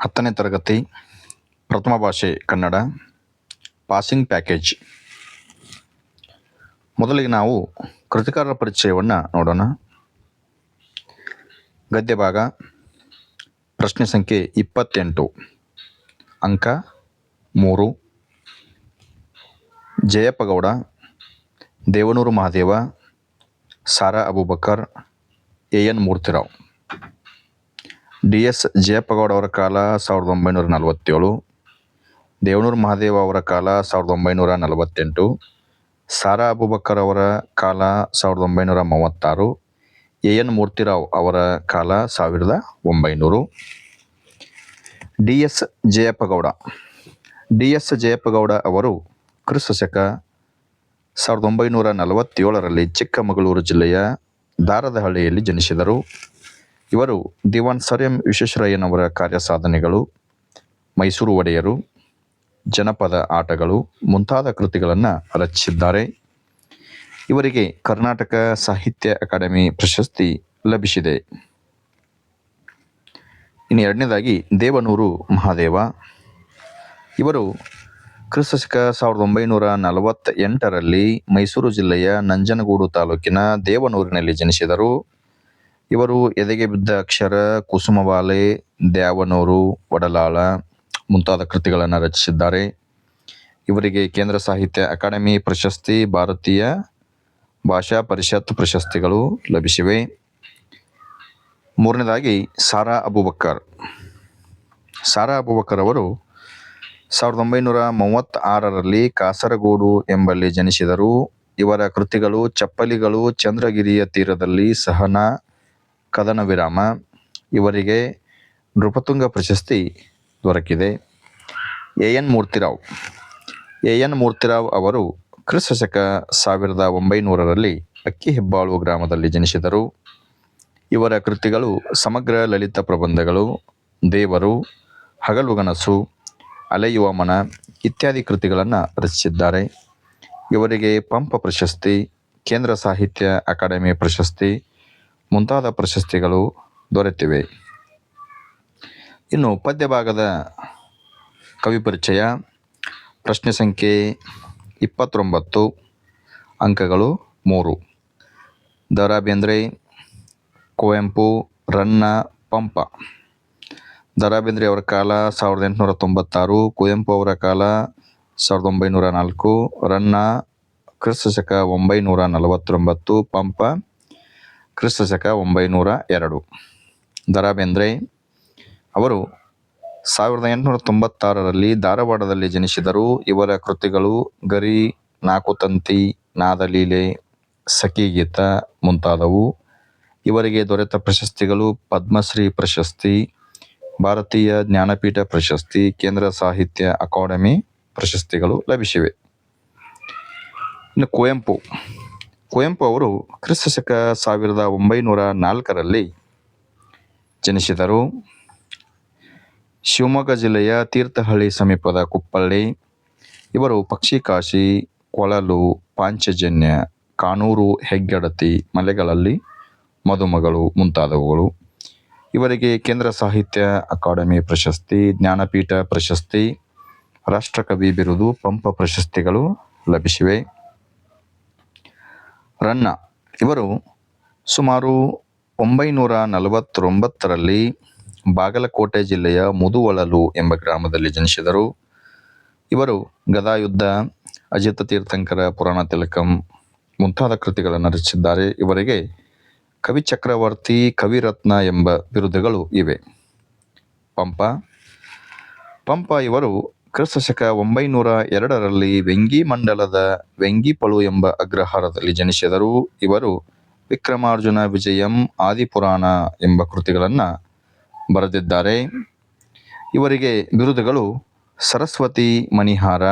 10ನೇ ತರಗತಿ ಪ್ರಥಮ ಭಾಷೆ ಕನ್ನಡ ಪಾಸಿಂಗ್ ಪ್ಯಾಕೇಜ್. ಮೊದಲಿಗೆ ನಾವು ಕೃತಿಕಾರರ ಪರಿಚಯವನ್ನು ನೋಡೋಣ. ಗದ್ಯ ಭಾಗ, ಪ್ರಶ್ನೆ ಸಂಖ್ಯೆ 28, ಅಂಕ 3. ಜಯಪ್ಪ ಗೌಡ, ದೇವನೂರು ಮಹಾದೇವ, ಸಾರಾ ಅಬೂಬಕರ್, ಎನ್ ಮೂರ್ತಿರಾವ್. ಡಿ.ಎಸ್. ಜಯಪ್ಪಗೌಡ ಅವರ ಕಾಲ 1947, ದೇವನೂರು ಮಹಾದೇವ ಅವರ ಕಾಲ 1948, ಸಾರಾ ಅಬೂಬಕರ್ ಅವರ ಕಾಲ 1936, ಎನ್ ಮೂರ್ತಿರಾವ್ ಅವರ ಕಾಲ 1900. ಡಿ.ಎಸ್. ಜಯಪ್ಪಗೌಡ. ಡಿ.ಎಸ್. ಜಯಪ್ಪಗೌಡ ಅವರು ಕ್ರಿಸ್ತಶಕ 1947ರಲ್ಲಿ ಚಿಕ್ಕಮಗಳೂರು ಜಿಲ್ಲೆಯ ದಾರದಹಳ್ಳಿಯಲ್ಲಿ ಜನಿಸಿದರು. ಇವರು ದಿವಾನ್ ಸರ್ ಎಂ ವಿಶ್ವೇಶ್ವರಯ್ಯನವರ ಕಾರ್ಯಸಾಧನೆಗಳು, ಮೈಸೂರು ಒಡೆಯರು, ಜನಪದ ಆಟಗಳು ಮುಂತಾದ ಕೃತಿಗಳನ್ನು ರಚಿಸಿದ್ದಾರೆ. ಇವರಿಗೆ ಕರ್ನಾಟಕ ಸಾಹಿತ್ಯ ಅಕಾಡೆಮಿ ಪ್ರಶಸ್ತಿ ಲಭಿಸಿದೆ. ಇನ್ನು ಎರಡನೇದಾಗಿ ದೇವನೂರು ಮಹಾದೇವ. ಇವರು ಕ್ರಿಸ್ತಶಕ 1948ರಲ್ಲಿ ಮೈಸೂರು ಜಿಲ್ಲೆಯ ನಂಜನಗೂಡು ತಾಲೂಕಿನ ದೇವನೂರಿನಲ್ಲಿ ಜನಿಸಿದರು. ಇವರು ಎದೆಗೆ ಬಿದ್ದ ಅಕ್ಷರ, ಕುಸುಮವಾಲೆ, ದ್ಯಾವನೂರು, ಒಡಲಾಳ ಮುಂತಾದ ಕೃತಿಗಳನ್ನು ರಚಿಸಿದ್ದಾರೆ. ಇವರಿಗೆ ಕೇಂದ್ರ ಸಾಹಿತ್ಯ ಅಕಾಡೆಮಿ ಪ್ರಶಸ್ತಿ, ಭಾರತೀಯ ಭಾಷಾ ಪರಿಷತ್ ಪ್ರಶಸ್ತಿಗಳು ಲಭಿಸಿವೆ. ಮೂರನೇದಾಗಿ ಸಾರಾ ಅಬೂಬಕರ್. ಸಾರಾ ಅಬೂಬಕರ್ ಅವರು 1936ರಲ್ಲಿ ಕಾಸರಗೋಡು ಎಂಬಲ್ಲಿ ಜನಿಸಿದರು. ಇವರ ಕೃತಿಗಳು ಚಪ್ಪಲಿಗಳು, ಚಂದ್ರಗಿರಿಯ ತೀರದಲ್ಲಿ ಸಹನ, ಕದನ ವಿರಾಮ. ಇವರಿಗೆ ನೃಪತುಂಗ ಪ್ರಶಸ್ತಿ ದೊರಕಿದೆ. ಎನ್ ಮೂರ್ತಿರಾವ್. ಎನ್ ಮೂರ್ತಿರಾವ್ ಅವರು ಕ್ರಿಸ್ತಶಕ 1900ರಲ್ಲಿ ಅಕ್ಕಿಹೆಬ್ಬಾಳು ಗ್ರಾಮದಲ್ಲಿ ಜನಿಸಿದರು. ಇವರ ಕೃತಿಗಳು ಸಮಗ್ರ ಲಲಿತ ಪ್ರಬಂಧಗಳು, ದೇವರು, ಹಗಲುಗನಸು, ಅಲೆಯುವ ಮನ ಇತ್ಯಾದಿ ಕೃತಿಗಳನ್ನು ರಚಿಸಿದ್ದಾರೆ. ಇವರಿಗೆ ಪಂಪ ಪ್ರಶಸ್ತಿ, ಕೇಂದ್ರ ಸಾಹಿತ್ಯ ಅಕಾಡೆಮಿ ಪ್ರಶಸ್ತಿ ಮುಂತಾದ ಪ್ರಶಸ್ತಿಗಳು ದೊರೆತಿವೆ. ಇನ್ನು ಪದ್ಯ ಭಾಗದ ಕವಿ ಪರಿಚಯ. ಪ್ರಶ್ನೆ ಸಂಖ್ಯೆ 29, ಅಂಕಗಳು 3. ದ ರಾ ಬೇಂದ್ರೆ, ಕುವೆಂಪು, ರನ್ನ, ಪಂಪ. ದ ರಾ ಬೇಂದ್ರೆ ಅವರ ಕಾಲ 1896, ಕುವೆಂಪು ಅವರ ಕಾಲ 1904, ರನ್ನ ಕ್ರಿಸ್ತಶಕ 1949, ಪಂಪ ಕ್ರಿಸ್ತಶಕ 1902. ದ ರಾ ಬೇಂದ್ರೆ ಅವರು 1896ರಲ್ಲಿ ಧಾರವಾಡದಲ್ಲಿ ಜನಿಸಿದರು. ಇವರ ಕೃತಿಗಳು ಗರಿ, ನಾಕುತಂತಿ, ನಾದಲೀಲೆ, ಸಖಿಗೀತ ಮುಂತಾದವು. ಇವರಿಗೆ ದೊರೆತ ಪ್ರಶಸ್ತಿಗಳು ಪದ್ಮಶ್ರೀ ಪ್ರಶಸ್ತಿ, ಭಾರತೀಯ ಜ್ಞಾನಪೀಠ ಪ್ರಶಸ್ತಿ, ಕೇಂದ್ರ ಸಾಹಿತ್ಯ ಅಕಾಡೆಮಿ ಪ್ರಶಸ್ತಿಗಳು ಲಭಿಸಿವೆ. ಇನ್ನು ಕುವೆಂಪು. ಕುವೆಂಪು ಅವರು ಕ್ರಿಸ್ತಶಕ 1904ರಲ್ಲಿ ಜನಿಸಿದರು. ಶಿವಮೊಗ್ಗ ಜಿಲ್ಲೆಯ ತೀರ್ಥಹಳ್ಳಿ ಸಮೀಪದ ಕುಪ್ಪಳ್ಳಿ. ಇವರು ಪಕ್ಷಿಕಾಶಿ, ಕೊಳಲು, ಪಾಂಚಜನ್ಯ, ಕಾನೂರು ಹೆಗ್ಗಡತಿ, ಮಲೆಗಳಲ್ಲಿ ಮದುಮಗಳು ಮುಂತಾದವುಗಳು. ಇವರಿಗೆ ಕೇಂದ್ರ ಸಾಹಿತ್ಯ ಅಕಾಡೆಮಿ ಪ್ರಶಸ್ತಿ, ಜ್ಞಾನಪೀಠ ಪ್ರಶಸ್ತಿ, ರಾಷ್ಟ್ರಕವಿ ಬಿರುದು, ಪಂಪ ಪ್ರಶಸ್ತಿಗಳು ಲಭಿಸಿವೆ. ರನ್ನ. ಇವರು ಸುಮಾರು 949ರಲ್ಲಿ ಬಾಗಲಕೋಟೆ ಜಿಲ್ಲೆಯ ಮುದುವಳಲು ಎಂಬ ಗ್ರಾಮದಲ್ಲಿ ಜನಿಸಿದರು. ಇವರು ಗದಾಯುದ್ಧ, ಅಜಿತ ತೀರ್ಥಂಕರ, ಪುರಾಣ ತಿಲಕಂ ಮುಂತಾದ ಕೃತಿಗಳನ್ನು ರಚಿಸಿದ್ದಾರೆ. ಇವರಿಗೆ ಕವಿ ಚಕ್ರವರ್ತಿ, ಕವಿರತ್ನ ಎಂಬ ಬಿರುದುಗಳು ಇವೆ. ಪಂಪ. ಪಂಪ ಇವರು ಕ್ರಿಸ್ತಶಕ 902ರಲ್ಲಿ ವೆಂಗಿ ಮಂಡಲದ ವೆಂಗಿಪಳು ಎಂಬ ಅಗ್ರಹಾರದಲ್ಲಿ ಜನಿಸಿದರು. ಇವರು ವಿಕ್ರಮಾರ್ಜುನ ವಿಜಯಂ, ಆದಿಪುರಾಣ ಎಂಬ ಕೃತಿಗಳನ್ನು ಬರೆದಿದ್ದಾರೆ. ಇವರಿಗೆ ಬಿರುದುಗಳು ಸರಸ್ವತಿ ಮಣಿಹಾರ,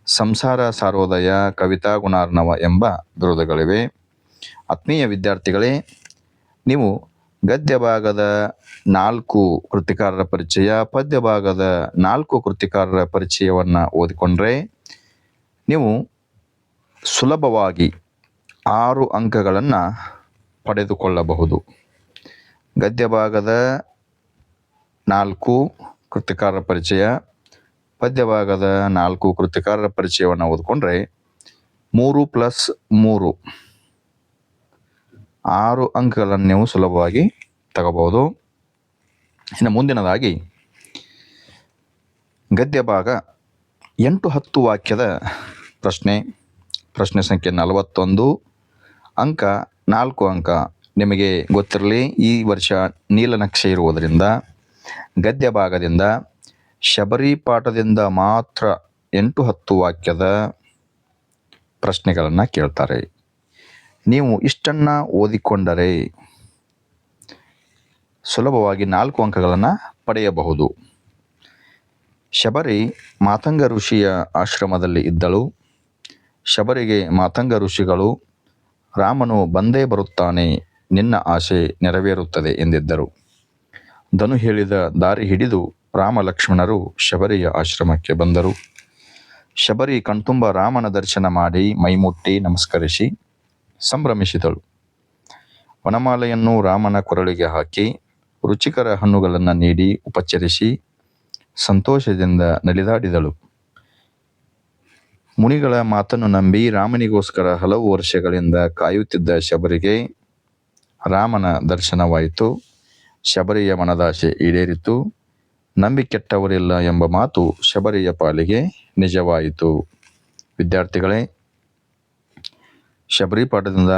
ಸಂಸಾರ ಸಾರೋದಯ, ಕವಿತಾ ಗುಣಾರ್ಣವ ಎಂಬ ಬಿರುದುಗಳಿವೆ. ಆತ್ಮೀಯ ವಿದ್ಯಾರ್ಥಿಗಳೇ, ನೀವು ಗದ್ಯ ಭಾಗದ 4 ಕೃತಿಕಾರರ ಪರಿಚಯ, ಪದ್ಯ ಭಾಗದ 4 ಕೃತಿಕಾರರ ಪರಿಚಯವನ್ನು ಓದಿಕೊಂಡ್ರೆ ನೀವು ಸುಲಭವಾಗಿ 6 ಅಂಕಗಳನ್ನು ಪಡೆದುಕೊಳ್ಳಬಹುದು. ಗದ್ಯ ಭಾಗದ 4 ಕೃತಿಕಾರರ ಪರಿಚಯ, ಪದ್ಯಭಾಗದ 4 ಕೃತಿಕಾರರ ಪರಿಚಯವನ್ನು ಓದಿಕೊಂಡ್ರೆ 3 + 3 6 ಅಂಕಗಳನ್ನು ನೀವು ಸುಲಭವಾಗಿ ತಗೋಬಹುದು. ಇನ್ನು ಮುಂದಿನದಾಗಿ ಗದ್ಯ ಭಾಗ 8-10 ವಾಕ್ಯದ ಪ್ರಶ್ನೆ ಸಂಖ್ಯೆ 41, ಅಂಕ 4 ಅಂಕ. ನಿಮಗೆ ಗೊತ್ತಿರಲಿ, ಈ ವರ್ಷ ನೀಲನಕ್ಷೆ ಇರುವುದರಿಂದ ಗದ್ಯ ಭಾಗದಿಂದ ಶಬರಿ ಪಾಠದಿಂದ ಮಾತ್ರ 8-10 ವಾಕ್ಯದ ಪ್ರಶ್ನೆಗಳನ್ನು ಕೇಳ್ತಾರೆ. ನೀವು ಇಷ್ಟನ್ನು ಓದಿಕೊಂಡರೆ ಸುಲಭವಾಗಿ 4 ಅಂಕಗಳನ್ನು ಪಡೆಯಬಹುದು. ಶಬರಿ ಮಾತಂಗ ಋಷಿಯ ಆಶ್ರಮದಲ್ಲಿ ಇದ್ದಳು. ಶಬರಿಗೆ ಮಾತಂಗ ಋಷಿಗಳು ರಾಮನು ಬಂದೇ ಬರುತ್ತಾನೆ, ನಿನ್ನ ಆಸೆ ನೆರವೇರುತ್ತದೆ ಎಂದಿದ್ದರು. ಧನು ಹೇಳಿದ ದಾರಿ ಹಿಡಿದು ರಾಮ ಲಕ್ಷ್ಮಣರು ಶಬರಿಯ ಆಶ್ರಮಕ್ಕೆ ಬಂದರು. ಶಬರಿ ಕಣ್ತುಂಬ ರಾಮನ ದರ್ಶನ ಮಾಡಿ ಮೈಮುಟ್ಟಿ ನಮಸ್ಕರಿಸಿ ಸಂಭ್ರಮಿಸಿದಳು. ವನಮಾಲೆಯನ್ನು ರಾಮನ ಕೊರಳಿಗೆ ಹಾಕಿ ರುಚಿಕರ ಹಣ್ಣುಗಳನ್ನು ನೀಡಿ ಉಪಚರಿಸಿ ಸಂತೋಷದಿಂದ ನಲಿದಾಡಿದಳು. ಮುನಿಗಳ ಮಾತನ್ನು ನಂಬಿ ರಾಮನಿಗೋಸ್ಕರ ಹಲವು ವರ್ಷಗಳಿಂದ ಕಾಯುತ್ತಿದ್ದ ಶಬರಿಗೆ ರಾಮನ ದರ್ಶನವಾಯಿತು. ಶಬರಿಯ ಮನದಾಶೆ ಈಡೇರಿತು. ನಂಬಿ ಕೆಟ್ಟವರಿಲ್ಲ ಎಂಬ ಮಾತು ಶಬರಿಯ ಪಾಲಿಗೆ ನಿಜವಾಯಿತು. ವಿದ್ಯಾರ್ಥಿಗಳೇ, ಶಬರಿ ಪಾಠದಿಂದ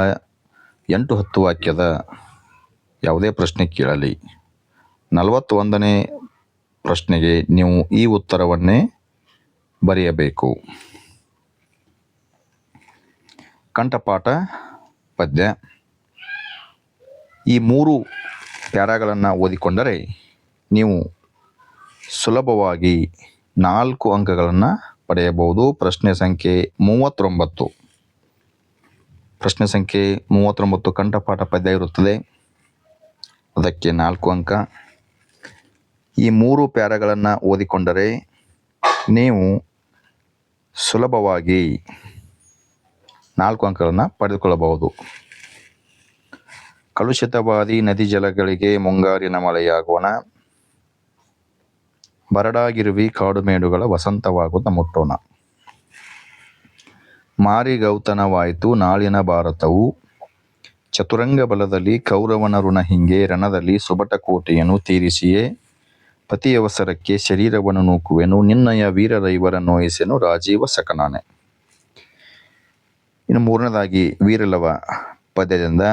8-10 ವಾಕ್ಯದ ಯಾವುದೇ ಪ್ರಶ್ನೆ ಕೇಳಲಿ, 41ನೇ ಪ್ರಶ್ನೆಗೆ ನೀವು ಈ ಉತ್ತರವನ್ನೇ ಬರೆಯಬೇಕು. ಕಂಠಪಾಠ ಪದ್ಯ. ಈ 3 ಪ್ಯಾರಾಗಳನ್ನು ಓದಿಕೊಂಡರೆ ನೀವು ಸುಲಭವಾಗಿ 4 ಅಂಕಗಳನ್ನು ಪಡೆಯಬಹುದು. ಪ್ರಶ್ನೆ ಸಂಖ್ಯೆ 39 ಕಂಠಪಾಠ ಪದ್ಯ ಇರುತ್ತದೆ, ಅದಕ್ಕೆ 4 ಅಂಕ. ಈ 3 ಪ್ಯಾರಾಗಳನ್ನು ಓದಿಕೊಂಡರೆ ನೀವು ಸುಲಭವಾಗಿ 4 ಅಂಕಗಳನ್ನು ಪಡೆದುಕೊಳ್ಳಬಹುದು. ಕಲುಷಿತವಾದಿ ನದಿ ಜಲಗಳಿಗೆ ಮುಂಗಾರಿನ ಮಳೆಯಾಗೋಣ, ಬರಡಾಗಿರುವಿ ಕಾಡುಮೇಡುಗಳ ವಸಂತವಾಗುತ್ತ ಮುಟ್ಟೋಣ. ಮಾರಿಗೌತನವಾಯಿತು ನಾಳಿನ ಭಾರತವು, ಚತುರಂಗ ಬಲದಲ್ಲಿ ಕೌರವನ ಋಣ ಹಿಂಗೆ, ರಣದಲ್ಲಿ ಸುಬಟ ಕೋಟೆಯನ್ನು ತೀರಿಸಿಯೇ ಪತಿಯವಸರಕ್ಕೆ ಶರೀರವನ್ನು ನೂಕುವೆನು, ನಿನ್ನಯ ವೀರರೈವರ ನೋಯಿಸೆನು ರಾಜೀವ ಸಕನಾನೆ. ಇನ್ನು ಮೂರನೇದಾಗಿ ವೀರಲವ ಪದ್ಯದಿಂದ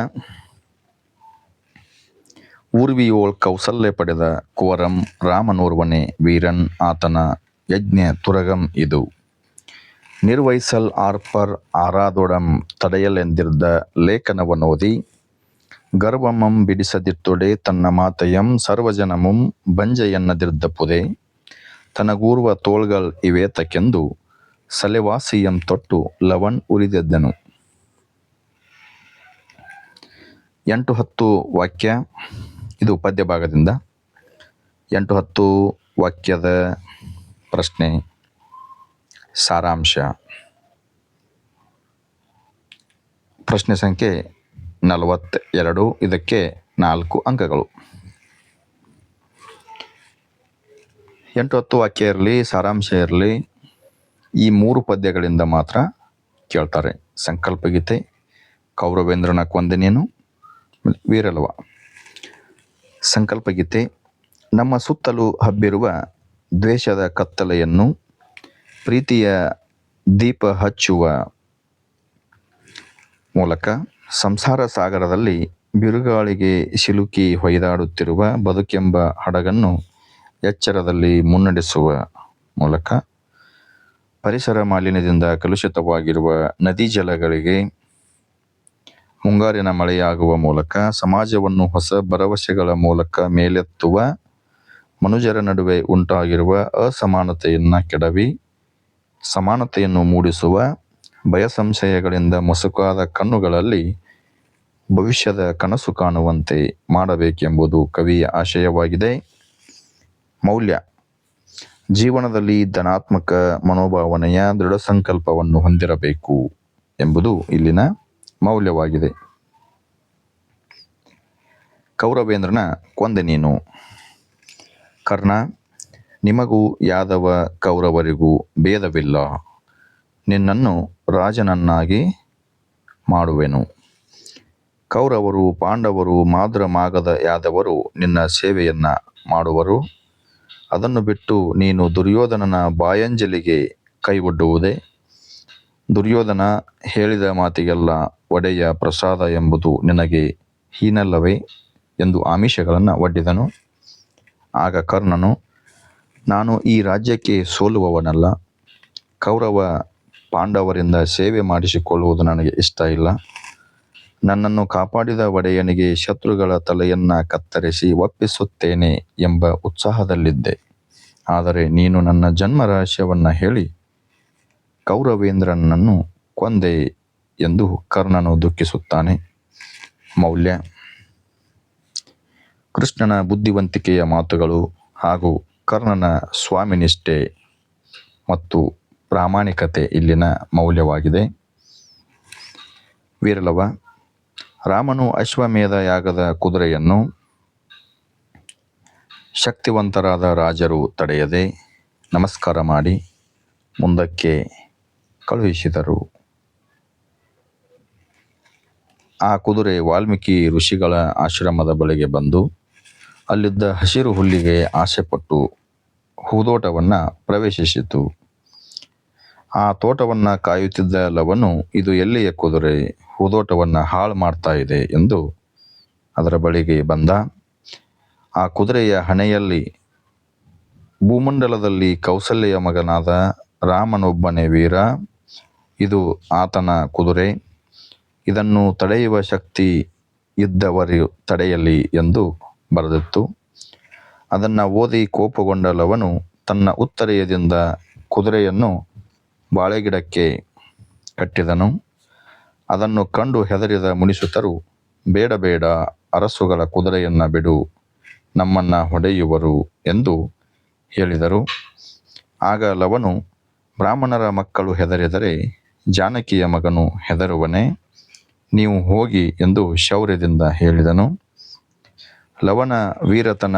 ಊರ್ವಿಯೋಳ್ ಕೌಸಲ್ಯ ಪಡೆದ ಕುವರಂ, ರಾಮನೋರ್ವನೇ ವೀರನ್ ಆತನ ಯಜ್ಞ ತುರಗಂ ಇದು, ನಿರ್ವಹಿಸಲ್ ಆರ್ಪರ್ ಆರಾದೊಡಂ ತಡೆಯಲೆಂದಿರ್ದ ಲೇಖನವನೋದಿ, ಗರ್ವಮಂ ಬಿಡಿಸದಿತ್ತೊಡೆ ತನ್ನ ಮಾತೆಯಂ ಸರ್ವಜನಮುಂ ಬಂಜೆಯನ್ನದಿರ್ದ ಪುದೆ, ತನಗೂರ್ವ ತೋಳ್ಗಲ್ ಇವೇತಕ್ಕೆಂದು ಸಲೆವಾಸಿಯಂ ತೊಟ್ಟು ಲವಣ್ ಉರಿದೆದ್ದನು. 8-10 ವಾಕ್ಯ ಇದು ಪದ್ಯ ಭಾಗದಿಂದ. 8-10 ವಾಕ್ಯದ ಪ್ರಶ್ನೆ ಸಾರಾಂಶ. ಪ್ರಶ್ನೆ ಸಂಖ್ಯೆ 42, ಇದಕ್ಕೆ 4 ಅಂಕಗಳು. 8-10 ವಾಕ್ಯ ಇರಲಿ, ಸಾರಾಂಶ ಇರಲಿ, ಈ 3 ಪದ್ಯಗಳಿಂದ ಮಾತ್ರ ಕೇಳ್ತಾರೆ. ಸಂಕಲ್ಪಗೀತೆ, ಕೌರವೇಂದ್ರನ ಕೊಂದೆ ನೀನು, ವೀರಲವ. ಸಂಕಲ್ಪಗೀತೆ. ನಮ್ಮ ಸುತ್ತಲೂ ಹಬ್ಬಿರುವ ದ್ವೇಷದ ಕತ್ತಲೆಯನ್ನು ಪ್ರೀತಿಯ ದೀಪ ಹಚ್ಚುವ ಮೂಲಕ ಸಂಸಾರ ಸಾಗರದಲ್ಲಿ ಬಿರುಗಾಳಿಗೆ ಸಿಲುಕಿ ಹೊಯ್ದಾಡುತ್ತಿರುವ ಬದುಕೆಂಬ ಹಡಗನ್ನು ಎಚ್ಚರದಲ್ಲಿ ಮುನ್ನಡೆಸುವ ಮೂಲಕ, ಪರಿಸರ ಮಾಲಿನ್ಯದಿಂದ ಕಲುಷಿತವಾಗಿರುವ ನದಿ ಜಲಗಳಿಗೆ ಮುಂಗಾರಿನ ಮಳೆಯಾಗುವ ಮೂಲಕ ಸಮಾಜವನ್ನು ಹೊಸ ಭರವಸೆಗಳ ಮೂಲಕ ಮೇಲೆತ್ತುವ, ಮನುಜರ ನಡುವೆ ಉಂಟಾಗಿರುವ ಅಸಮಾನತೆಯನ್ನು ಕೆಡವಿ ಸಮಾನತೆಯನ್ನು ಮೂಡಿಸುವ, ಭಯಸಂಶಯಗಳಿಂದ ಮೊಸುಕಾದ ಕಣ್ಣುಗಳಲ್ಲಿ ಭವಿಷ್ಯದ ಕನಸು ಕಾಣುವಂತೆ ಮಾಡಬೇಕೆಂಬುದು ಕವಿಯ ಆಶಯವಾಗಿದೆ. ಮೌಲ್ಯ. ಜೀವನದಲ್ಲಿ ಧನಾತ್ಮಕ ಮನೋಭಾವನೆಯ ದೃಢ ಸಂಕಲ್ಪವನ್ನು ಹೊಂದಿರಬೇಕು ಎಂಬುದು ಇಲ್ಲಿನ ಮೌಲ್ಯವಾಗಿದೆ. ಕೌರವೇಂದ್ರನ ಕೊಂದೆ ನೀನು. ಕರ್ಣ, ನಿಮಗೂ ಯಾದವ ಕೌರವರಿಗೂ ಭೇದವಿಲ್ಲ. ನಿನ್ನನ್ನು ರಾಜನನ್ನಾಗಿ ಮಾಡುವೆನು. ಕೌರವರು, ಪಾಂಡವರು, ಮಾದ್ರ ಮಾಗದ ಯಾದವರು ನಿನ್ನ ಸೇವೆಯನ್ನ ಮಾಡುವರು. ಅದನ್ನು ಬಿಟ್ಟು ನೀನು ದುರ್ಯೋಧನನ ಬಾಯಂಜಲಿಗೆ ಕೈಗೊಡ್ಡುವುದೇ? ದುರ್ಯೋಧನ ಹೇಳಿದ ಮಾತಿಗೆಲ್ಲ ಒಡೆಯ ಪ್ರಸಾದ ಎಂಬುದು ನಿನಗೆ ಹೀನಲ್ಲವೇ ಎಂದು ಆಮಿಷಗಳನ್ನು ಒಡ್ಡಿದನು. ಆಗ ಕರ್ಣನು, ನಾನು ಈ ರಾಜ್ಯಕ್ಕೆ ಸೋಲುವವನಲ್ಲ. ಕೌರವ ಪಾಂಡವರಿಂದ ಸೇವೆ ಮಾಡಿಸಿಕೊಳ್ಳುವುದು ನನಗೆ ಇಷ್ಟ ಇಲ್ಲ. ನನ್ನನ್ನು ಕಾಪಾಡಿದ ಒಡೆಯನಿಗೆ ಶತ್ರುಗಳ ತಲೆಯನ್ನ ಕತ್ತರಿಸಿ ಒಪ್ಪಿಸುತ್ತೇನೆ ಎಂಬ ಉತ್ಸಾಹದಲ್ಲಿದ್ದೆ. ಆದರೆ ನೀನು ನನ್ನ ಜನ್ಮ ರಹಸ್ಯವನ್ನ ಹೇಳಿ ಕೌರವೇಂದ್ರನನ್ನು ಕೊಂದೆ ಎಂದು ಕರ್ಣನು ದುಃಖಿಸುತ್ತಾನೆ. ಮೌಲ್ಯ: ಕೃಷ್ಣನ ಬುದ್ಧಿವಂತಿಕೆಯ ಮಾತುಗಳು ಹಾಗೂ ಕರ್ಣನ ಸ್ವಾಮಿನಿಷ್ಠೆ ಮತ್ತು ಪ್ರಾಮಾಣಿಕತೆ ಇಲ್ಲಿನ ಮೌಲ್ಯವಾಗಿದೆ. ವೀರಲವ: ರಾಮನು ಅಶ್ವಮೇಧ ಯಾಗದ ಕುದುರೆಯನ್ನು ಶಕ್ತಿವಂತರಾದ ರಾಜರು ತಡೆಯದೆ ನಮಸ್ಕಾರ ಮಾಡಿ ಮುಂದಕ್ಕೆ ಕಳುಹಿಸಿದರು. ಆ ಕುದುರೆ ವಾಲ್ಮೀಕಿ ಋಷಿಗಳ ಆಶ್ರಮದ ಬಳಿಗೆ ಬಂದು ಅಲ್ಲಿದ್ದ ಹಸಿರು ಹುಲ್ಲಿಗೆ ಆಸೆಪಟ್ಟು ಹೂದೋಟವನ್ನು ಪ್ರವೇಶಿಸಿತು. ಆ ತೋಟವನ್ನು ಕಾಯುತ್ತಿದ್ದ ಲವನು, ಇದು ಎಲ್ಲಿಯ ಕುದುರೆ ಹೂದೋಟವನ್ನು ಹಾಳು ಮಾಡ್ತಾ ಇದೆ ಎಂದು ಅದರ ಬಳಿಗೆ ಬಂದ. ಆ ಕುದುರೆಯ ಹಣೆಯಲ್ಲಿ ಭೂಮಂಡಲದಲ್ಲಿ ಕೌಸಲ್ಯ ಮಗನಾದ ರಾಮನೊಬ್ಬನೇ ವೀರ, ಇದು ಆತನ ಕುದುರೆ, ಇದನ್ನು ತಡೆಯುವ ಶಕ್ತಿ ಇದ್ದವರು ತಡೆಯಲಿ ಎಂದು ಬರೆದಿತ್ತು. ಅದನ್ನು ಓದಿ ಕೋಪಗೊಂಡ ಲವನು ತನ್ನ ಉತ್ತರೆಯದಿಂದ ಕುದುರೆಯನ್ನು ಬಾಳೆಗಿಡಕ್ಕೆ ಕಟ್ಟಿದನು. ಅದನ್ನು ಕಂಡು ಹೆದರಿದ ಮುನಿಸುತರು, ಬೇಡ ಬೇಡ, ಅರಸುಗಳ ಕುದುರೆಯನ್ನು ಬಿಡು, ನಮ್ಮನ್ನ ಹೊಡೆಯುವರು ಎಂದು ಹೇಳಿದರು. ಆಗ ಲವನು, ಬ್ರಾಹ್ಮಣರ ಮಕ್ಕಳು ಹೆದರಿದರೆ ಜಾನಕಿಯ ಮಗನು ಹೆದರುವನೇ? ನೀವು ಹೋಗಿ ಎಂದು ಶೌರ್ಯದಿಂದ ಹೇಳಿದನು. ಲವನ ವೀರತನ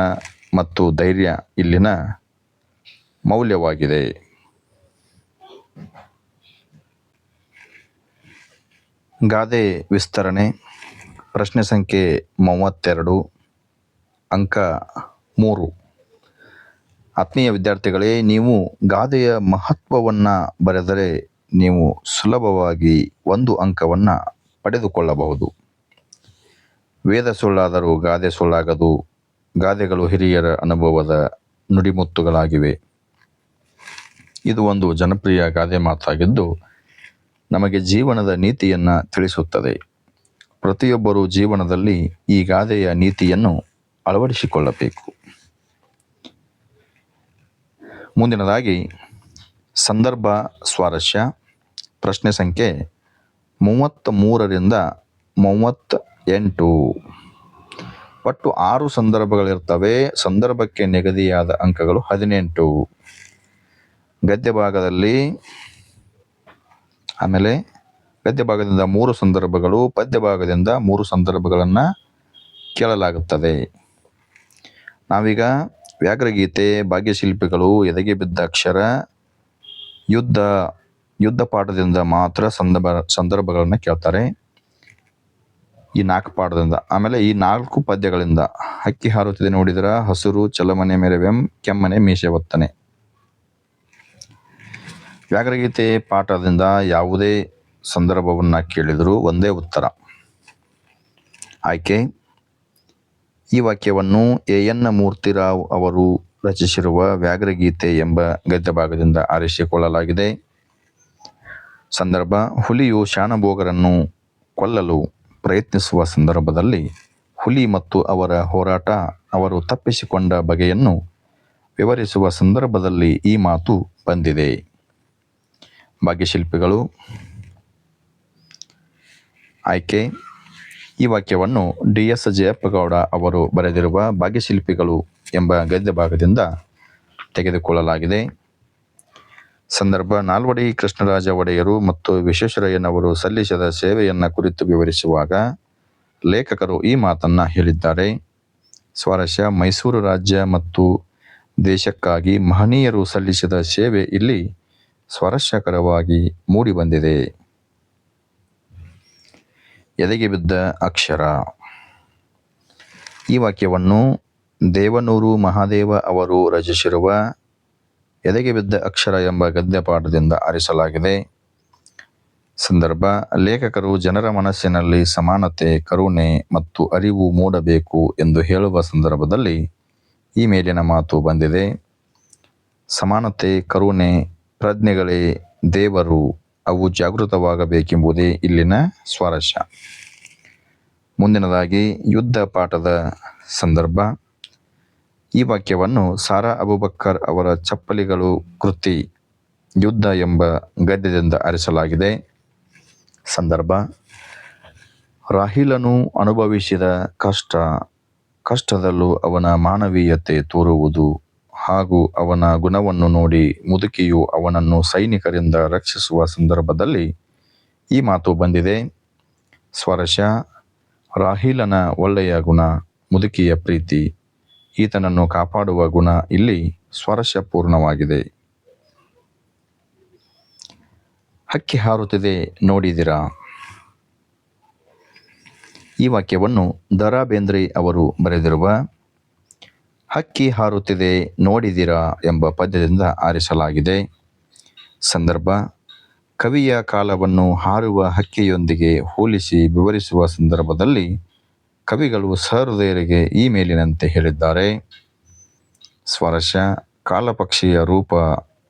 ಮತ್ತು ಧೈರ್ಯ ಇಲ್ಲಿನ ಮೌಲ್ಯವಾಗಿದೆ. ಗಾದೆ ವಿಸ್ತರಣೆ. ಪ್ರಶ್ನೆ ಸಂಖ್ಯೆ 32, ಅಂಕ 3. ಆತ್ಮೀಯ ವಿದ್ಯಾರ್ಥಿಗಳೇ, ನೀವು ಗಾದೆಯ ಮಹತ್ವವನ್ನು ಬರೆದರೆ ನೀವು ಸುಲಭವಾಗಿ 1 ಅಂಕವನ್ನು ಪಡೆದುಕೊಳ್ಳಬಹುದು. ವೇದ ಸುಳ್ಳಾದರೂ ಗಾದೆ ಸುಳ್ಳಾಗದು. ಗಾದೆಗಳು ಹಿರಿಯರ ಅನುಭವದ ನುಡಿಮುತ್ತುಗಳಾಗಿವೆ. ಇದು ಒಂದು ಜನಪ್ರಿಯ ಗಾದೆ ಮಾತಾಗಿದ್ದು ನಮಗೆ ಜೀವನದ ನೀತಿಯನ್ನು ತಿಳಿಸುತ್ತದೆ. ಪ್ರತಿಯೊಬ್ಬರೂ ಜೀವನದಲ್ಲಿ ಈ ಗಾದೆಯ ನೀತಿಯನ್ನು ಅಳವಡಿಸಿಕೊಳ್ಳಬೇಕು. ಮುಂದಿನದಾಗಿ ಸಂದರ್ಭ ಸ್ವಾರಸ್ಯ. ಪ್ರಶ್ನೆ ಸಂಖ್ಯೆ 33ರಿಂದ 38. ಒಟ್ಟು 6 ಸಂದರ್ಭಗಳಿರ್ತವೆ. ಸಂದರ್ಭಕ್ಕೆ ನಿಗದಿಯಾದ ಅಂಕಗಳು 18. ಗದ್ಯ ಭಾಗದಲ್ಲಿ ಗದ್ಯ ಭಾಗದಿಂದ 3 ಸಂದರ್ಭಗಳು, ಪದ್ಯ ಭಾಗದಿಂದ 3 ಸಂದರ್ಭಗಳನ್ನು ಕೇಳಲಾಗುತ್ತದೆ. ನಾವೀಗ ವ್ಯಾಘ್ರಗೀತೆ, ಭಾಗ್ಯಶಿಲ್ಪಿಗಳು, ಎದೆಗೆ ಬಿದ್ದ ಅಕ್ಷರ, ಯುದ್ಧ ಪಾಠದಿಂದ ಮಾತ್ರ ಸಂದರ್ಭಗಳನ್ನು ಕೇಳ್ತಾರೆ. ಈ 4 ಪಾಠದಿಂದ. ಆಮೇಲೆ ಈ 4 ಪದ್ಯಗಳಿಂದ, ಹಕ್ಕಿ ಹಾರುತ್ತಿದೆ ನೋಡಿದರ, ಹಸುರು ಚಲಮನೆ ಮೆರವೆಂ, ಕೆಮ್ಮನೆ ಮೀಸೆ ಒತ್ತನೆ. ವ್ಯಾಘ್ರಗೀತೆ ಪಾಠದಿಂದ ಯಾವುದೇ ಸಂದರ್ಭವನ್ನು ಕೇಳಿದರೂ ಒಂದೇ ಉತ್ತರ. ಆಯ್ಕೆ: ಈ ವಾಕ್ಯವನ್ನು ಎನ್ ಮೂರ್ತಿರಾವ್ ಅವರು ರಚಿಸಿರುವ ವ್ಯಾಘ್ರಗೀತೆ ಎಂಬ ಗದ್ಯ ಭಾಗದಿಂದ ಆರಿಸಿಕೊಳ್ಳಲಾಗಿದೆ. ಸಂದರ್ಭ: ಹುಲಿಯು ಶಾನಭೋಗರನ್ನು ಕೊಲ್ಲಲು ಪ್ರಯತ್ನಿಸುವ ಸಂದರ್ಭದಲ್ಲಿ ಹುಲಿ ಮತ್ತು ಅವರ ಹೋರಾಟ, ಅವರು ತಪ್ಪಿಸಿಕೊಂಡ ಬಗೆಯನ್ನು ವಿವರಿಸುವ ಸಂದರ್ಭದಲ್ಲಿ ಈ ಮಾತು ಬಂದಿದೆ. ಭಾಗ್ಯಶಿಲ್ಪಿಗಳು. ಆಯ್ಕೆ: ಈ ವಾಕ್ಯವನ್ನು ಡಿ.ಎಸ್. ಜಯಪ್ಪಗೌಡ ಅವರು ಬರೆದಿರುವ ಭಾಗ್ಯಶಿಲ್ಪಿಗಳು ಎಂಬ ಗದ್ಯ ಭಾಗದಿಂದ ತೆಗೆದುಕೊಳ್ಳಲಾಗಿದೆ. ಸಂದರ್ಭ: ನಾಲ್ವಡಿ ಕೃಷ್ಣರಾಜ ಒಡೆಯರು ಮತ್ತು ವಿಶ್ವೇಶ್ವರಯ್ಯನವರು ಸಲ್ಲಿಸಿದ ಸೇವೆಯನ್ನು ಕುರಿತು ವಿವರಿಸುವಾಗ ಲೇಖಕರು ಈ ಮಾತನ್ನು ಹೇಳಿದ್ದಾರೆ. ಸ್ವಾರಸ್ಯ: ಮೈಸೂರು ರಾಜ್ಯ ಮತ್ತು ದೇಶಕ್ಕಾಗಿ ಮಹನೀಯರು ಸಲ್ಲಿಸಿದ ಸೇವೆ ಇಲ್ಲಿ ಸ್ವಾರಸ್ಯಕರವಾಗಿ ಮೂಡಿಬಂದಿದೆ. ಎದೆಗೆ ಬಿದ್ದ ಅಕ್ಷರ. ಈ ವಾಕ್ಯವನ್ನು ದೇವನೂರು ಮಹಾದೇವ ಅವರು ರಚಿಸಿರುವ ಎದೆಗೆ ಬಿದ್ದ ಅಕ್ಷರ ಎಂಬ ಗದ್ಯಪಾಠದಿಂದ ಆರಿಸಲಾಗಿದೆ. ಸಂದರ್ಭ: ಲೇಖಕರು ಜನರ ಮನಸ್ಸಿನಲ್ಲಿ ಸಮಾನತೆ, ಕರುಣೆ ಮತ್ತು ಅರಿವು ಮೂಡಬೇಕು ಎಂದು ಹೇಳುವ ಸಂದರ್ಭದಲ್ಲಿ ಈ ಮೇಲಿನ ಮಾತು ಬಂದಿದೆ. ಸಮಾನತೆ, ಕರುಣೆ, ಪ್ರಜ್ಞೆಗಳೇ ದೇವರು, ಅವು ಜಾಗೃತವಾಗಬೇಕೆಂಬುದೇ ಇಲ್ಲಿನ ಸ್ವಾರಸ್ಯ. ಮುಂದಿನದಾಗಿ ಯುದ್ಧ ಪಾಠದ ಸಂದರ್ಭ. ಈ ವಾಕ್ಯವನ್ನು ಸಾರಾ ಅಬೂಬಕ್ಕರ್ ಅವರ ಚಪ್ಪಲಿಗಳು ಕೃತಿ ಯುದ್ಧ ಎಂಬ ಗದ್ಯದಿಂದ ಆರಿಸಲಾಗಿದೆ. ಸಂದರ್ಭ: ರಾಹೀಲನು ಅನುಭವಿಸಿದ ಕಷ್ಟದಲ್ಲೂ ಅವನ ಮಾನವೀಯತೆ ತೋರುವುದು ಹಾಗೂ ಅವನ ಗುಣವನ್ನು ನೋಡಿ ಮುದುಕಿಯು ಅವನನ್ನು ಸೈನಿಕರಿಂದ ರಕ್ಷಿಸುವ ಸಂದರ್ಭದಲ್ಲಿ ಈ ಮಾತು ಬಂದಿದೆ. ಸ್ವಾರಸ್ಯ: ರಾಹೀಲನ ಒಳ್ಳೆಯ ಗುಣ, ಮುದುಕಿಯ ಪ್ರೀತಿ, ಈತನನ್ನು ಕಾಪಾಡುವ ಗುಣ ಇಲ್ಲಿ ಸ್ವಾರಸ್ಯಪೂರ್ಣವಾಗಿದೆ. ಹಕ್ಕಿ ಹಾರುತ್ತಿದೆ ನೋಡಿದಿರಾ. ಈ ವಾಕ್ಯವನ್ನು ದ ರಾ ಬೇಂದ್ರೆ ಅವರು ಬರೆದಿರುವ ಹಕ್ಕಿ ಹಾರುತ್ತಿದೆ ನೋಡಿದಿರಾ ಎಂಬ ಪದ್ಯದಿಂದ ಆರಿಸಲಾಗಿದೆ. ಸಂದರ್ಭ: ಕವಿಯ ಕಾಲವನ್ನು ಹಾರುವ ಹಕ್ಕಿಯೊಂದಿಗೆ ಹೋಲಿಸಿ ವಿವರಿಸುವ ಸಂದರ್ಭದಲ್ಲಿ ಕವಿಗಳು ಸಹೃದಯರಿಗೆ ಈ ಮೇಲಿನಂತೆ ಹೇಳಿದ್ದಾರೆ. ಸ್ವಾರಸ್ಯ: ಕಾಲಪಕ್ಷಿಯ ರೂಪ,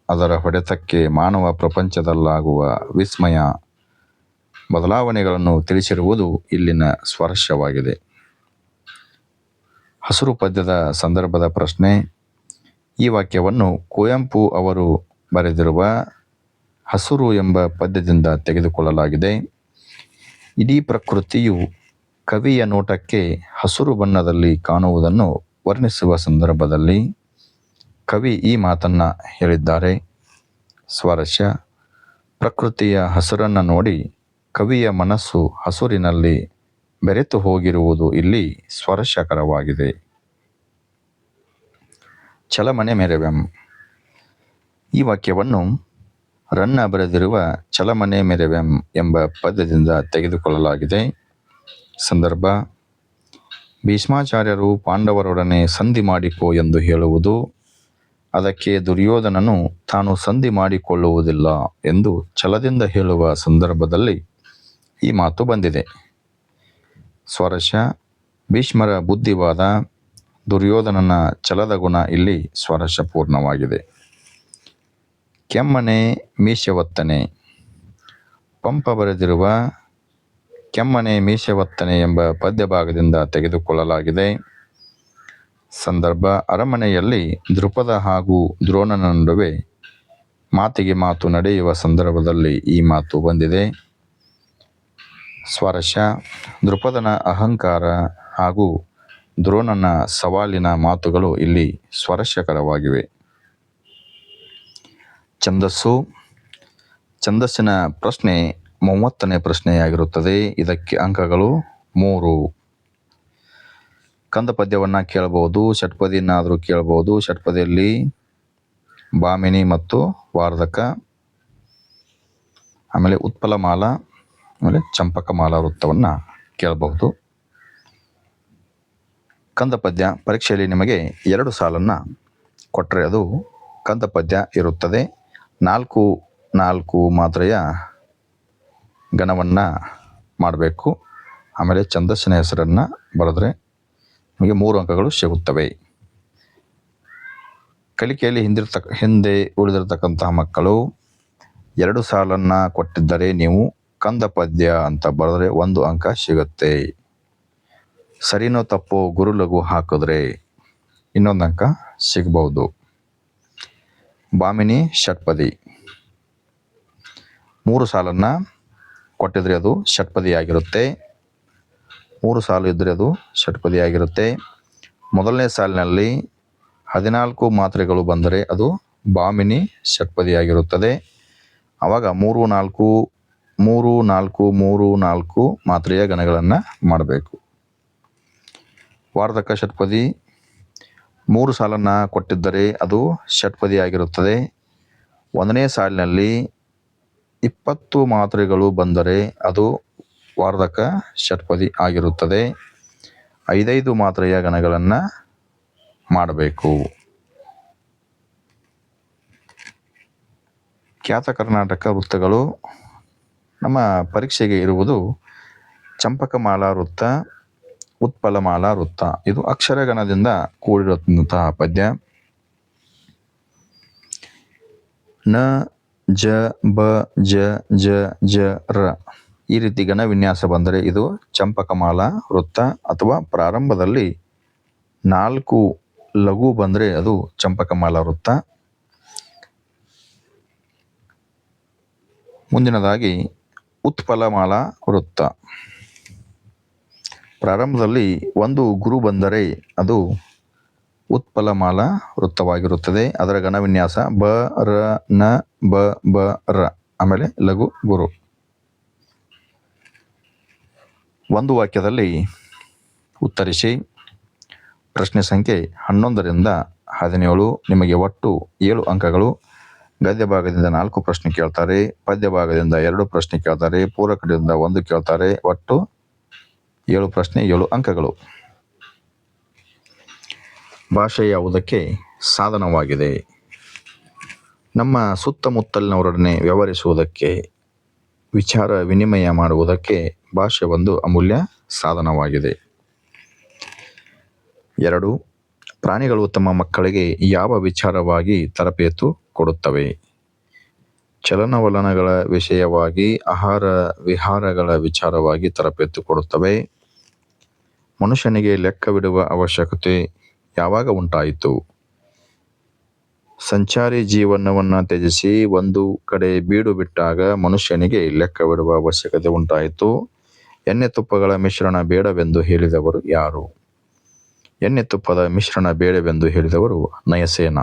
ಅದರ ಹೊಡೆತಕ್ಕೆ ಮಾನವ ಪ್ರಪಂಚದಲ್ಲಾಗುವ ವಿಸ್ಮಯ, ಬದಲಾವಣೆಗಳನ್ನು ತಿಳಿಸಿರುವುದು ಇಲ್ಲಿನ ಸ್ವಾರಸ್ಯವಾಗಿದೆ. ಹಸುರು ಪದ್ಯದ ಸಂದರ್ಭದ ಪ್ರಶ್ನೆ. ಈ ವಾಕ್ಯವನ್ನು ಕುವೆಂಪು ಅವರು ಬರೆದಿರುವ ಹಸುರು ಎಂಬ ಪದ್ಯದಿಂದ ತೆಗೆದುಕೊಳ್ಳಲಾಗಿದೆ. ಇಡೀ ಪ್ರಕೃತಿಯು ಕವಿಯ ನೋಟಕ್ಕೆ ಹಸುರು ಬಣ್ಣದಲ್ಲಿ ಕಾಣುವುದನ್ನು ವರ್ಣಿಸುವ ಸಂದರ್ಭದಲ್ಲಿ ಕವಿ ಈ ಮಾತನ್ನು ಹೇಳಿದ್ದಾರೆ. ಸ್ವಾರಸ್ಯ: ಪ್ರಕೃತಿಯ ಹಸುರನ್ನು ನೋಡಿ ಕವಿಯ ಮನಸ್ಸು ಹಸುರಿನಲ್ಲಿ ಬೆರೆತು ಹೋಗಿರುವುದು ಇಲ್ಲಿ ಸ್ವಾರಸ್ಯಕರವಾಗಿದೆ. ಚಲಮನೆ ಮೆರೆವೆಂ. ಈ ವಾಕ್ಯವನ್ನು ರನ್ನ ಬರೆದಿರುವ ಚಲಮನೆ ಮೆರೆವೆಂ ಎಂಬ ಪದ್ಯದಿಂದ ತೆಗೆದುಕೊಳ್ಳಲಾಗಿದೆ. ಸಂದರ್ಭ: ಭೀಷ್ಮಾಚಾರ್ಯರು ಪಾಂಡವರೊಡನೆ ಸಂಧಿ ಮಾಡಿಕೋ ಎಂದು ಹೇಳುವುದು, ಅದಕ್ಕೆ ದುರ್ಯೋಧನನು ತಾನು ಸಂಧಿ ಮಾಡಿಕೊಳ್ಳುವುದಿಲ್ಲ ಎಂದು ಛಲದಿಂದ ಹೇಳುವ ಸಂದರ್ಭದಲ್ಲಿ ಈ ಮಾತು ಬಂದಿದೆ. ಸ್ವಾರಸ್ಯ: ಭೀಷ್ಮರ ಬುದ್ಧಿವಾದ, ದುರ್ಯೋಧನನ ಛಲದ ಗುಣ ಇಲ್ಲಿ ಸ್ವಾರಸ್ಯಪೂರ್ಣವಾಗಿದೆ. ಕೆಮ್ಮನೆ ಮೀಸೆವತ್ತನೆ. ಪಂಪ ಬರೆದಿರುವ ಕೆಮ್ಮನೆ ಮೀಸೆವತ್ತನೆ ಎಂಬ ಪದ್ಯಭಾಗದಿಂದ ತೆಗೆದುಕೊಳ್ಳಲಾಗಿದೆ. ಸಂದರ್ಭ: ಅರಮನೆಯಲ್ಲಿ ದೃಪದ ಹಾಗೂ ದ್ರೋಣನ ನಡುವೆ ಮಾತಿಗೆ ಮಾತು ನಡೆಯುವ ಸಂದರ್ಭದಲ್ಲಿ ಈ ಮಾತು ಬಂದಿದೆ. ಸ್ವಾರಸ್ಯ: ದೃಪದನ ಅಹಂಕಾರ ಹಾಗೂ ದ್ರೋಣನ ಸವಾಲಿನ ಮಾತುಗಳು ಇಲ್ಲಿ ಸ್ವಾರಸ್ಯಕರವಾಗಿವೆ. ಛಂದಸ್ಸು. ಛಂದಸ್ಸಿನ ಪ್ರಶ್ನೆ 30ನೇ ಪ್ರಶ್ನೆಯಾಗಿರುತ್ತದೆ. ಇದಕ್ಕೆ ಅಂಕಗಳು 3. ಕಂದ ಪದ್ಯವನ್ನು ಕೇಳಬಹುದು, ಷಟ್ಪದಿಯನ್ನಾದರೂ ಕೇಳಬಹುದು. ಷಟ್ಪದಿಯಲ್ಲಿ ಭಾಮಿನಿ ಮತ್ತು ವಾರ್ಧಕ, ಆಮೇಲೆ ಉತ್ಪಲಮಾಲ, ಆಮೇಲೆ ಚಂಪಕಮಾಲ ವೃತ್ತವನ್ನು ಕೇಳಬಹುದು. ಕಂದ ಪದ್ಯ ಪರೀಕ್ಷೆಯಲ್ಲಿ ನಿಮಗೆ 2 ಸಾಲನ್ನು ಕೊಟ್ಟರೆ ಅದು ಕಂದ ಪದ್ಯ ಇರುತ್ತದೆ. 4 ಮಾತ್ರೆಯ ಗಣವನ್ನು ಮಾಡಬೇಕು. ಆಮೇಲೆ ಛಂದಸ್ಸಿನ ಹೆಸರನ್ನು ಬರೆದ್ರೆ ನಿಮಗೆ 3 ಅಂಕಗಳು ಸಿಗುತ್ತವೆ. ಕಲಿಕೆಯಲ್ಲಿ ಹಿಂದೆ ಉಳಿದಿರತಕ್ಕಂತಹ ಮಕ್ಕಳು 2 ಸಾಲನ್ನು ಕೊಟ್ಟಿದ್ದರೆ ನೀವು ಕಂದ ಪದ್ಯ ಅಂತ ಬರೆದ್ರೆ 1 ಅಂಕ ಸಿಗುತ್ತೆ. ಸರಿನೋ ತಪ್ಪೋ ಗುರುಲಘು ಹಾಕಿದ್ರೆ 1 ಅಂಕ ಸಿಗ್ಬಹುದು. ಭಾಮಿನಿ ಷಟ್ಪದಿ 3 ಸಾಲನ್ನು ಕೊಟ್ಟಿದ್ರೆ ಅದು ಷಟ್ಪದಿಯಾಗಿರುತ್ತೆ. 3 ಸಾಲು ಇದ್ದರೆ ಅದು ಷಟ್ಪದಿಯಾಗಿರುತ್ತೆ. ಮೊದಲನೇ ಸಾಲಿನಲ್ಲಿ 14 ಮಾತ್ರೆಗಳು ಬಂದರೆ ಅದು ಭಾಮಿನಿ ಷಟ್ಪದಿಯಾಗಿರುತ್ತದೆ. ಆವಾಗ 3 4 ಮಾತ್ರೆಯ ಗಣಗಳನ್ನು ಮಾಡಬೇಕು. ವಾರ್ಧಕ ಷಟ್ಪದಿ 3 ಸಾಲನ್ನು ಕೊಟ್ಟಿದ್ದರೆ ಅದು ಷಟ್ಪದಿ ಆಗಿರುತ್ತದೆ. 1ನೇ ಸಾಲಿನಲ್ಲಿ 20 ಮಾತ್ರೆಗಳು ಬಂದರೆ ಅದು ವಾರ್ಧಕ ಷಟ್ಪದಿ ಆಗಿರುತ್ತದೆ. 5 ಮಾತ್ರೆಯ ಗಣಗಳನ್ನು ಮಾಡಬೇಕು. ಖ್ಯಾತ ಕರ್ನಾಟಕ ವೃತ್ತಗಳು ನಮ್ಮ ಪರೀಕ್ಷೆಗೆ ಇರುವುದು ಚಂಪಕಮಾಲಾ ವೃತ್ತ, ಉತ್ಪಲಮಾಲಾ ವೃತ್ತ. ಇದು ಅಕ್ಷರಗಣದಿಂದ ಕೂಡಿರುವಂತಹ ಪದ್ಯ. ನ, ಜ, ಬ, ಜ, ಜ, ಜ, ರ ಈ ರೀತಿ ಗಣ ವಿನ್ಯಾಸ ಬಂದರೆ ಇದು ಚಂಪಕಮಾಲಾ ವೃತ್ತ. ಅಥವಾ ಪ್ರಾರಂಭದಲ್ಲಿ 4 ಲಘು ಬಂದರೆ ಅದು ಚಂಪಕಮಾಲಾ ವೃತ್ತ. ಮುಂದಿನದಾಗಿ ಉತ್ಪಲಮಾಲಾ ವೃತ್ತ. ಪ್ರಾರಂಭದಲ್ಲಿ 1 ಗುರು ಬಂದರೆ ಅದು ಉತ್ಪಲಮಾಲಾ ವೃತ್ತವಾಗಿರುತ್ತದೆ. ಅದರ ಗಣವಿನ್ಯಾಸ ಬ, ರ, ನ, ಬ, ಬ, ರ ಆಮೇಲೆ ಲಘು ಗುರು. ಒಂದು ವಾಕ್ಯದಲ್ಲಿ ಉತ್ತರಿಸಿ. ಪ್ರಶ್ನೆ ಸಂಖ್ಯೆ 11ರಿಂದ 17. ನಿಮಗೆ ಒಟ್ಟು 7 ಅಂಕಗಳು. ಗದ್ಯ ಭಾಗದಿಂದ 4 ಪ್ರಶ್ನೆ ಕೇಳ್ತಾರೆ, ಪದ್ಯ ಭಾಗದಿಂದ 2 ಪ್ರಶ್ನೆ ಕೇಳ್ತಾರೆ, ಪೂರಕದಿಂದ 1 ಕೇಳ್ತಾರೆ. ಒಟ್ಟು 7 ಪ್ರಶ್ನೆ, 7 ಅಂಕಗಳು. ಭಾಷೆ ಯಾವುದಕ್ಕೆ ಸಾಧನವಾಗಿದೆ? ನಮ್ಮ ಸುತ್ತಮುತ್ತಲಿನವರೊಡನೆ ವ್ಯವಹರಿಸುವುದಕ್ಕೆ, ವಿಚಾರ ವಿನಿಮಯ ಮಾಡುವುದಕ್ಕೆ ಭಾಷೆ ಒಂದು ಅಮೂಲ್ಯ ಸಾಧನವಾಗಿದೆ. 2. ಪ್ರಾಣಿಗಳು ತಮ್ಮ ಮಕ್ಕಳಿಗೆ ಯಾವ ವಿಚಾರವಾಗಿ ತರಬೇತು ಕೊಡುತ್ತವೆ? ಚಲನವಲನಗಳ ವಿಷಯವಾಗಿ, ಆಹಾರ ವಿಹಾರಗಳ ವಿಚಾರವಾಗಿ ತರಬೇತು ಕೊಡುತ್ತವೆ. ಮನುಷ್ಯನಿಗೆ ಲೆಕ್ಕವಿಡುವ ಅವಶ್ಯಕತೆ ಯಾವಾಗ ಉಂಟಾಯಿತು? ಸಂಚಾರಿ ಜೀವನವನ್ನು ತ್ಯಜಿಸಿ ಒಂದು ಕಡೆ ಬೀಡು ಬಿಟ್ಟಾಗ ಮನುಷ್ಯನಿಗೆ ಲೆಕ್ಕವಿಡುವ ಅವಶ್ಯಕತೆ ಉಂಟಾಯಿತು. ಎಣ್ಣೆ ತುಪ್ಪಗಳ ಮಿಶ್ರಣ ಬೇಡವೆಂದು ಹೇಳಿದವರು ಯಾರು? ಎಣ್ಣೆ ತುಪ್ಪದ ಮಿಶ್ರಣ ಬೇಡವೆಂದು ಹೇಳಿದವರು ನಯಸೇನ.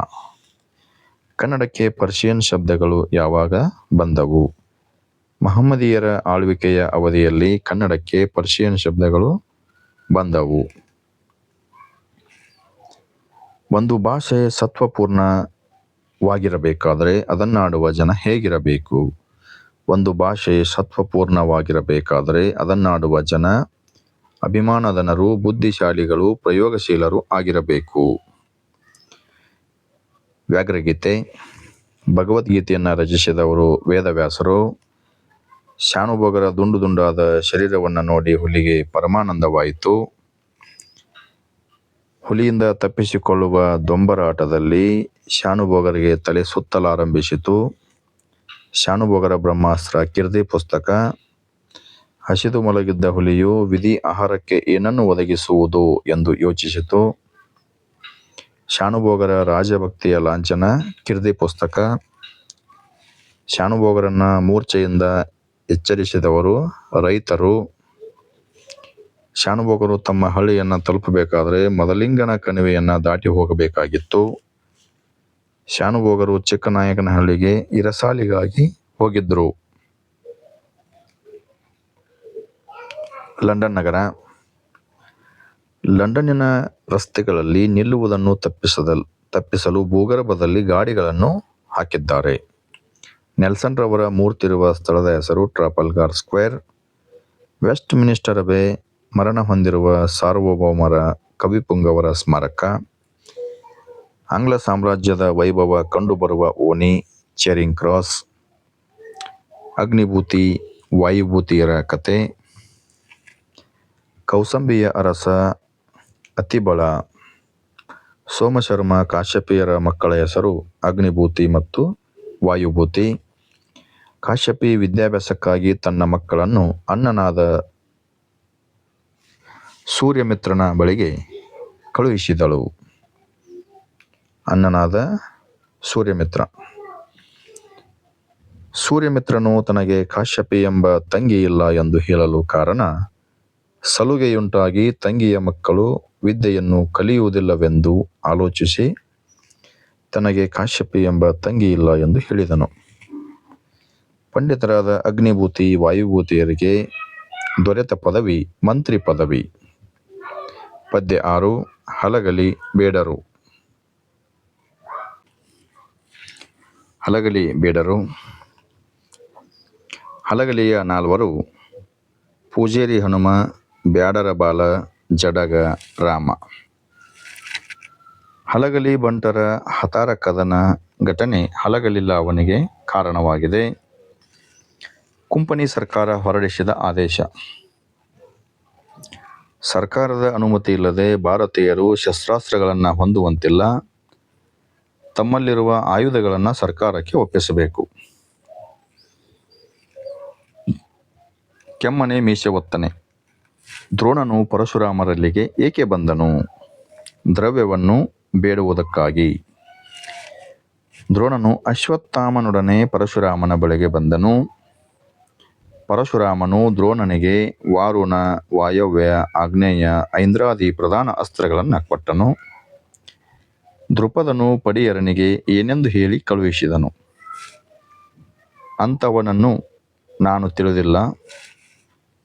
ಕನ್ನಡಕ್ಕೆ ಪರ್ಷಿಯನ್ ಶಬ್ದಗಳು ಯಾವಾಗ ಬಂದವು? ಮಹಮ್ಮದೀಯರ ಆಳ್ವಿಕೆಯ ಅವಧಿಯಲ್ಲಿ ಕನ್ನಡಕ್ಕೆ ಪರ್ಷಿಯನ್ ಶಬ್ದಗಳು ಬಂದವು. ಒಂದು ಭಾಷೆ ಸತ್ವಪೂರ್ಣವಾಗಿರಬೇಕಾದರೆ ಅದನ್ನಾಡುವ ಜನ ಹೇಗಿರಬೇಕು? ಒಂದು ಭಾಷೆ ಸತ್ವಪೂರ್ಣವಾಗಿರಬೇಕಾದರೆ ಅದನ್ನಾಡುವ ಜನ ಅಭಿಮಾನಧನರು, ಬುದ್ಧಿಶಾಲಿಗಳು, ಪ್ರಯೋಗಶೀಲರು ಆಗಿರಬೇಕು. ವ್ಯಾಘ್ರಗೀತೆ. ಭಗವದ್ಗೀತೆಯನ್ನು ರಚಿಸಿದವರು ವೇದವ್ಯಾಸರು. ಶಾನುಭೋಗರ ದುಂಡು ದುಂಡಾದ ಶರೀರವನ್ನು ನೋಡಿ ಹುಲಿಗೆ ಪರಮಾನಂದವಾಯಿತು. ಹುಲಿಯಿಂದ ತಪ್ಪಿಸಿಕೊಳ್ಳುವ ದೊಂಬರಾಟದಲ್ಲಿ ಶಾನುಭೋಗರಿಗೆ ತಲೆ ಸುತ್ತಲಾರಂಭಿಸಿತು. ಶಾನುಭೋಗರ ಬ್ರಹ್ಮಾಸ್ತ್ರ ಕಿರ್ದಿ ಪುಸ್ತಕ. ಹಸಿದು ಮಲಗಿದ್ದ ಹುಲಿಯು ವಿಧಿ ಆಹಾರಕ್ಕೆ ಏನನ್ನು ಒದಗಿಸುವುದು ಎಂದು ಯೋಚಿಸಿತು. ಶಾನುಭೋಗರ ರಾಜಭಕ್ತಿಯ ಲಾಂಛನ ಕಿರ್ದಿ ಪುಸ್ತಕ. ಶಾನುಭೋಗರನ್ನ ಮೂರ್ಛೆಯಿಂದ ಎಚ್ಚರಿಸಿದವರು ರೈತರು. ಶಾನುಭೋಗರು ತಮ್ಮ ಹಳ್ಳಿಯನ್ನು ತಲುಪಬೇಕಾದರೆ ಮೊದಲಿಂಗನ ಕಣಿವೆಯನ್ನು ದಾಟಿ ಹೋಗಬೇಕಾಗಿತ್ತು. ಶಾನುಭೋಗರು ಚಿಕ್ಕನಾಯಕನಹಳ್ಳಿಗೆ ಇರಸಾಲಿಗಾಗಿ ಹೋಗಿದ್ರು. ಲಂಡನ್ ನಗರ. ಲಂಡನ್ನಿನ ರಸ್ತೆಗಳಲ್ಲಿ ನಿಲ್ಲುವುದನ್ನು ತಪ್ಪಿಸಲು ಭೂಗರ್ಭದಲ್ಲಿ ಗಾಡಿಗಳನ್ನು ಹಾಕಿದ್ದಾರೆ. ನೆಲ್ಸನ್ ರವರ ಮೂರ್ತಿರುವ ಸ್ಥಳದ ಹೆಸರು ಟ್ರಾಫಲ್ಗಾರ್ ಸ್ಕ್ವೇರ್. ವೆಸ್ಟ್ ಮಿನಿಸ್ಟರ್ ಅಬೆ ಮರಣ ಹೊಂದಿರುವ ಸಾರ್ವಭೌಮರ ಕವಿಪುಂಗವರ ಸ್ಮಾರಕ. ಆಂಗ್ಲ ಸಾಮ್ರಾಜ್ಯದ ವೈಭವ ಕಂಡುಬರುವ ಓಣಿ ಚೇರಿಂಗ್ ಕ್ರಾಸ್. ಅಗ್ನಿಭೂತಿ ವಾಯುಭೂತಿಯರ ಕತೆ. ಕೌಸಂಬಿಯ ಅರಸ ಅತಿಬಳ. ಸೋಮಶರ್ಮ ಕಾಶ್ಯಪಿಯರ ಮಕ್ಕಳ ಹೆಸರು ಅಗ್ನಿಭೂತಿ ಮತ್ತು ವಾಯುಭೂತಿ. ಕಾಶ್ಯಪಿ ವಿದ್ಯಾಭ್ಯಾಸಕ್ಕಾಗಿ ತನ್ನ ಮಕ್ಕಳನ್ನು ಅನ್ನನಾದ ಸೂರ್ಯಮಿತ್ರನ ಬಳಿಗೆ ಕಳುಹಿಸಿದಳು. ಅನ್ನನಾದ ಸೂರ್ಯಮಿತ್ರ. ಸೂರ್ಯಮಿತ್ರನು ತನಗೆ ಕಾಶ್ಯಪಿ ಎಂಬ ತಂಗಿ ಇಲ್ಲ ಎಂದು ಹೇಳಲು ಕಾರಣ ಸಲುಗೆಯುಂಟಾಗಿ ತಂಗಿಯ ಮಕ್ಕಳು ವಿದ್ಯೆಯನ್ನು ಕಲಿಯುವುದಿಲ್ಲವೆಂದು ಆಲೋಚಿಸಿ ತನಗೆ ಕಾಶ್ಯಪಿ ಎಂಬ ತಂಗಿ ಇಲ್ಲ ಎಂದು ಹೇಳಿದನು. ಪಂಡಿತರಾದ ಅಗ್ನಿಭೂತಿ ವಾಯುಭೂತಿಯರಿಗೆ ದೊರೆತ ಪದವಿ ಮಂತ್ರಿ ಪದವಿ. ಪದ್ಯ 6. ಹಲಗಲಿ ಬೇಡರು. ಹಲಗಲಿ ಬೇಡರು. ಹಲಗಲಿಯ ನಾಲ್ವರು ಪೂಜೇರಿ ಹನುಮ, ಬ್ಯಾಡರ ಬಾಲ, ಜಡಗ ರಾಮ. ಹಲಗಲಿ ಬಂಟರ ಹತಾರ ಕದನ ಘಟನೆ ಹಲಗಲಿಲ್ಲ ಅವನಿಗೆ ಕಾರಣವಾಗಿದೆ. ಕುಂಪನಿ ಸರ್ಕಾರ ಹೊರಡಿಸಿದ ಆದೇಶ. ಸರ್ಕಾರದ ಅನುಮತಿ ಇಲ್ಲದೆ ಭಾರತೀಯರು ಶಸ್ತ್ರಾಸ್ತ್ರಗಳನ್ನು ಹೊಂದುವಂತಿಲ್ಲ. ತಮ್ಮಲ್ಲಿರುವ ಆಯುಧಗಳನ್ನು ಸರ್ಕಾರಕ್ಕೆ ಒಪ್ಪಿಸಬೇಕು. ಕೆಮ್ಮನೆ ಮೀಸೆ ಒತ್ತನೆ. ದ್ರೋಣನು ಪರಶುರಾಮರಲ್ಲಿಗೆ ಏಕೆ ಬಂದನು? ದ್ರವ್ಯವನ್ನು ಬೇಡುವುದಕ್ಕಾಗಿ. ದ್ರೋಣನು ಅಶ್ವತ್ಥಾಮನೊಡನೆ ಪರಶುರಾಮನ ಬಳಿಗೆ ಬಂದನು. ಪರಶುರಾಮನು ದ್ರೋಣನಿಗೆ ವಾರುಣ, ವಾಯವ್ಯ, ಆಗ್ನೇಯ, ಐಂದ್ರಾದಿ ಪ್ರಧಾನ ಅಸ್ತ್ರಗಳನ್ನು ಕೊಟ್ಟನು. ದೃಪದನು ಪಡಿಯರನಿಗೆ ಏನೆಂದು ಹೇಳಿ ಕಳುಹಿಸಿದನು. ಅಂಥವನನ್ನು ನಾನು ತಿಳಿದಿಲ್ಲ,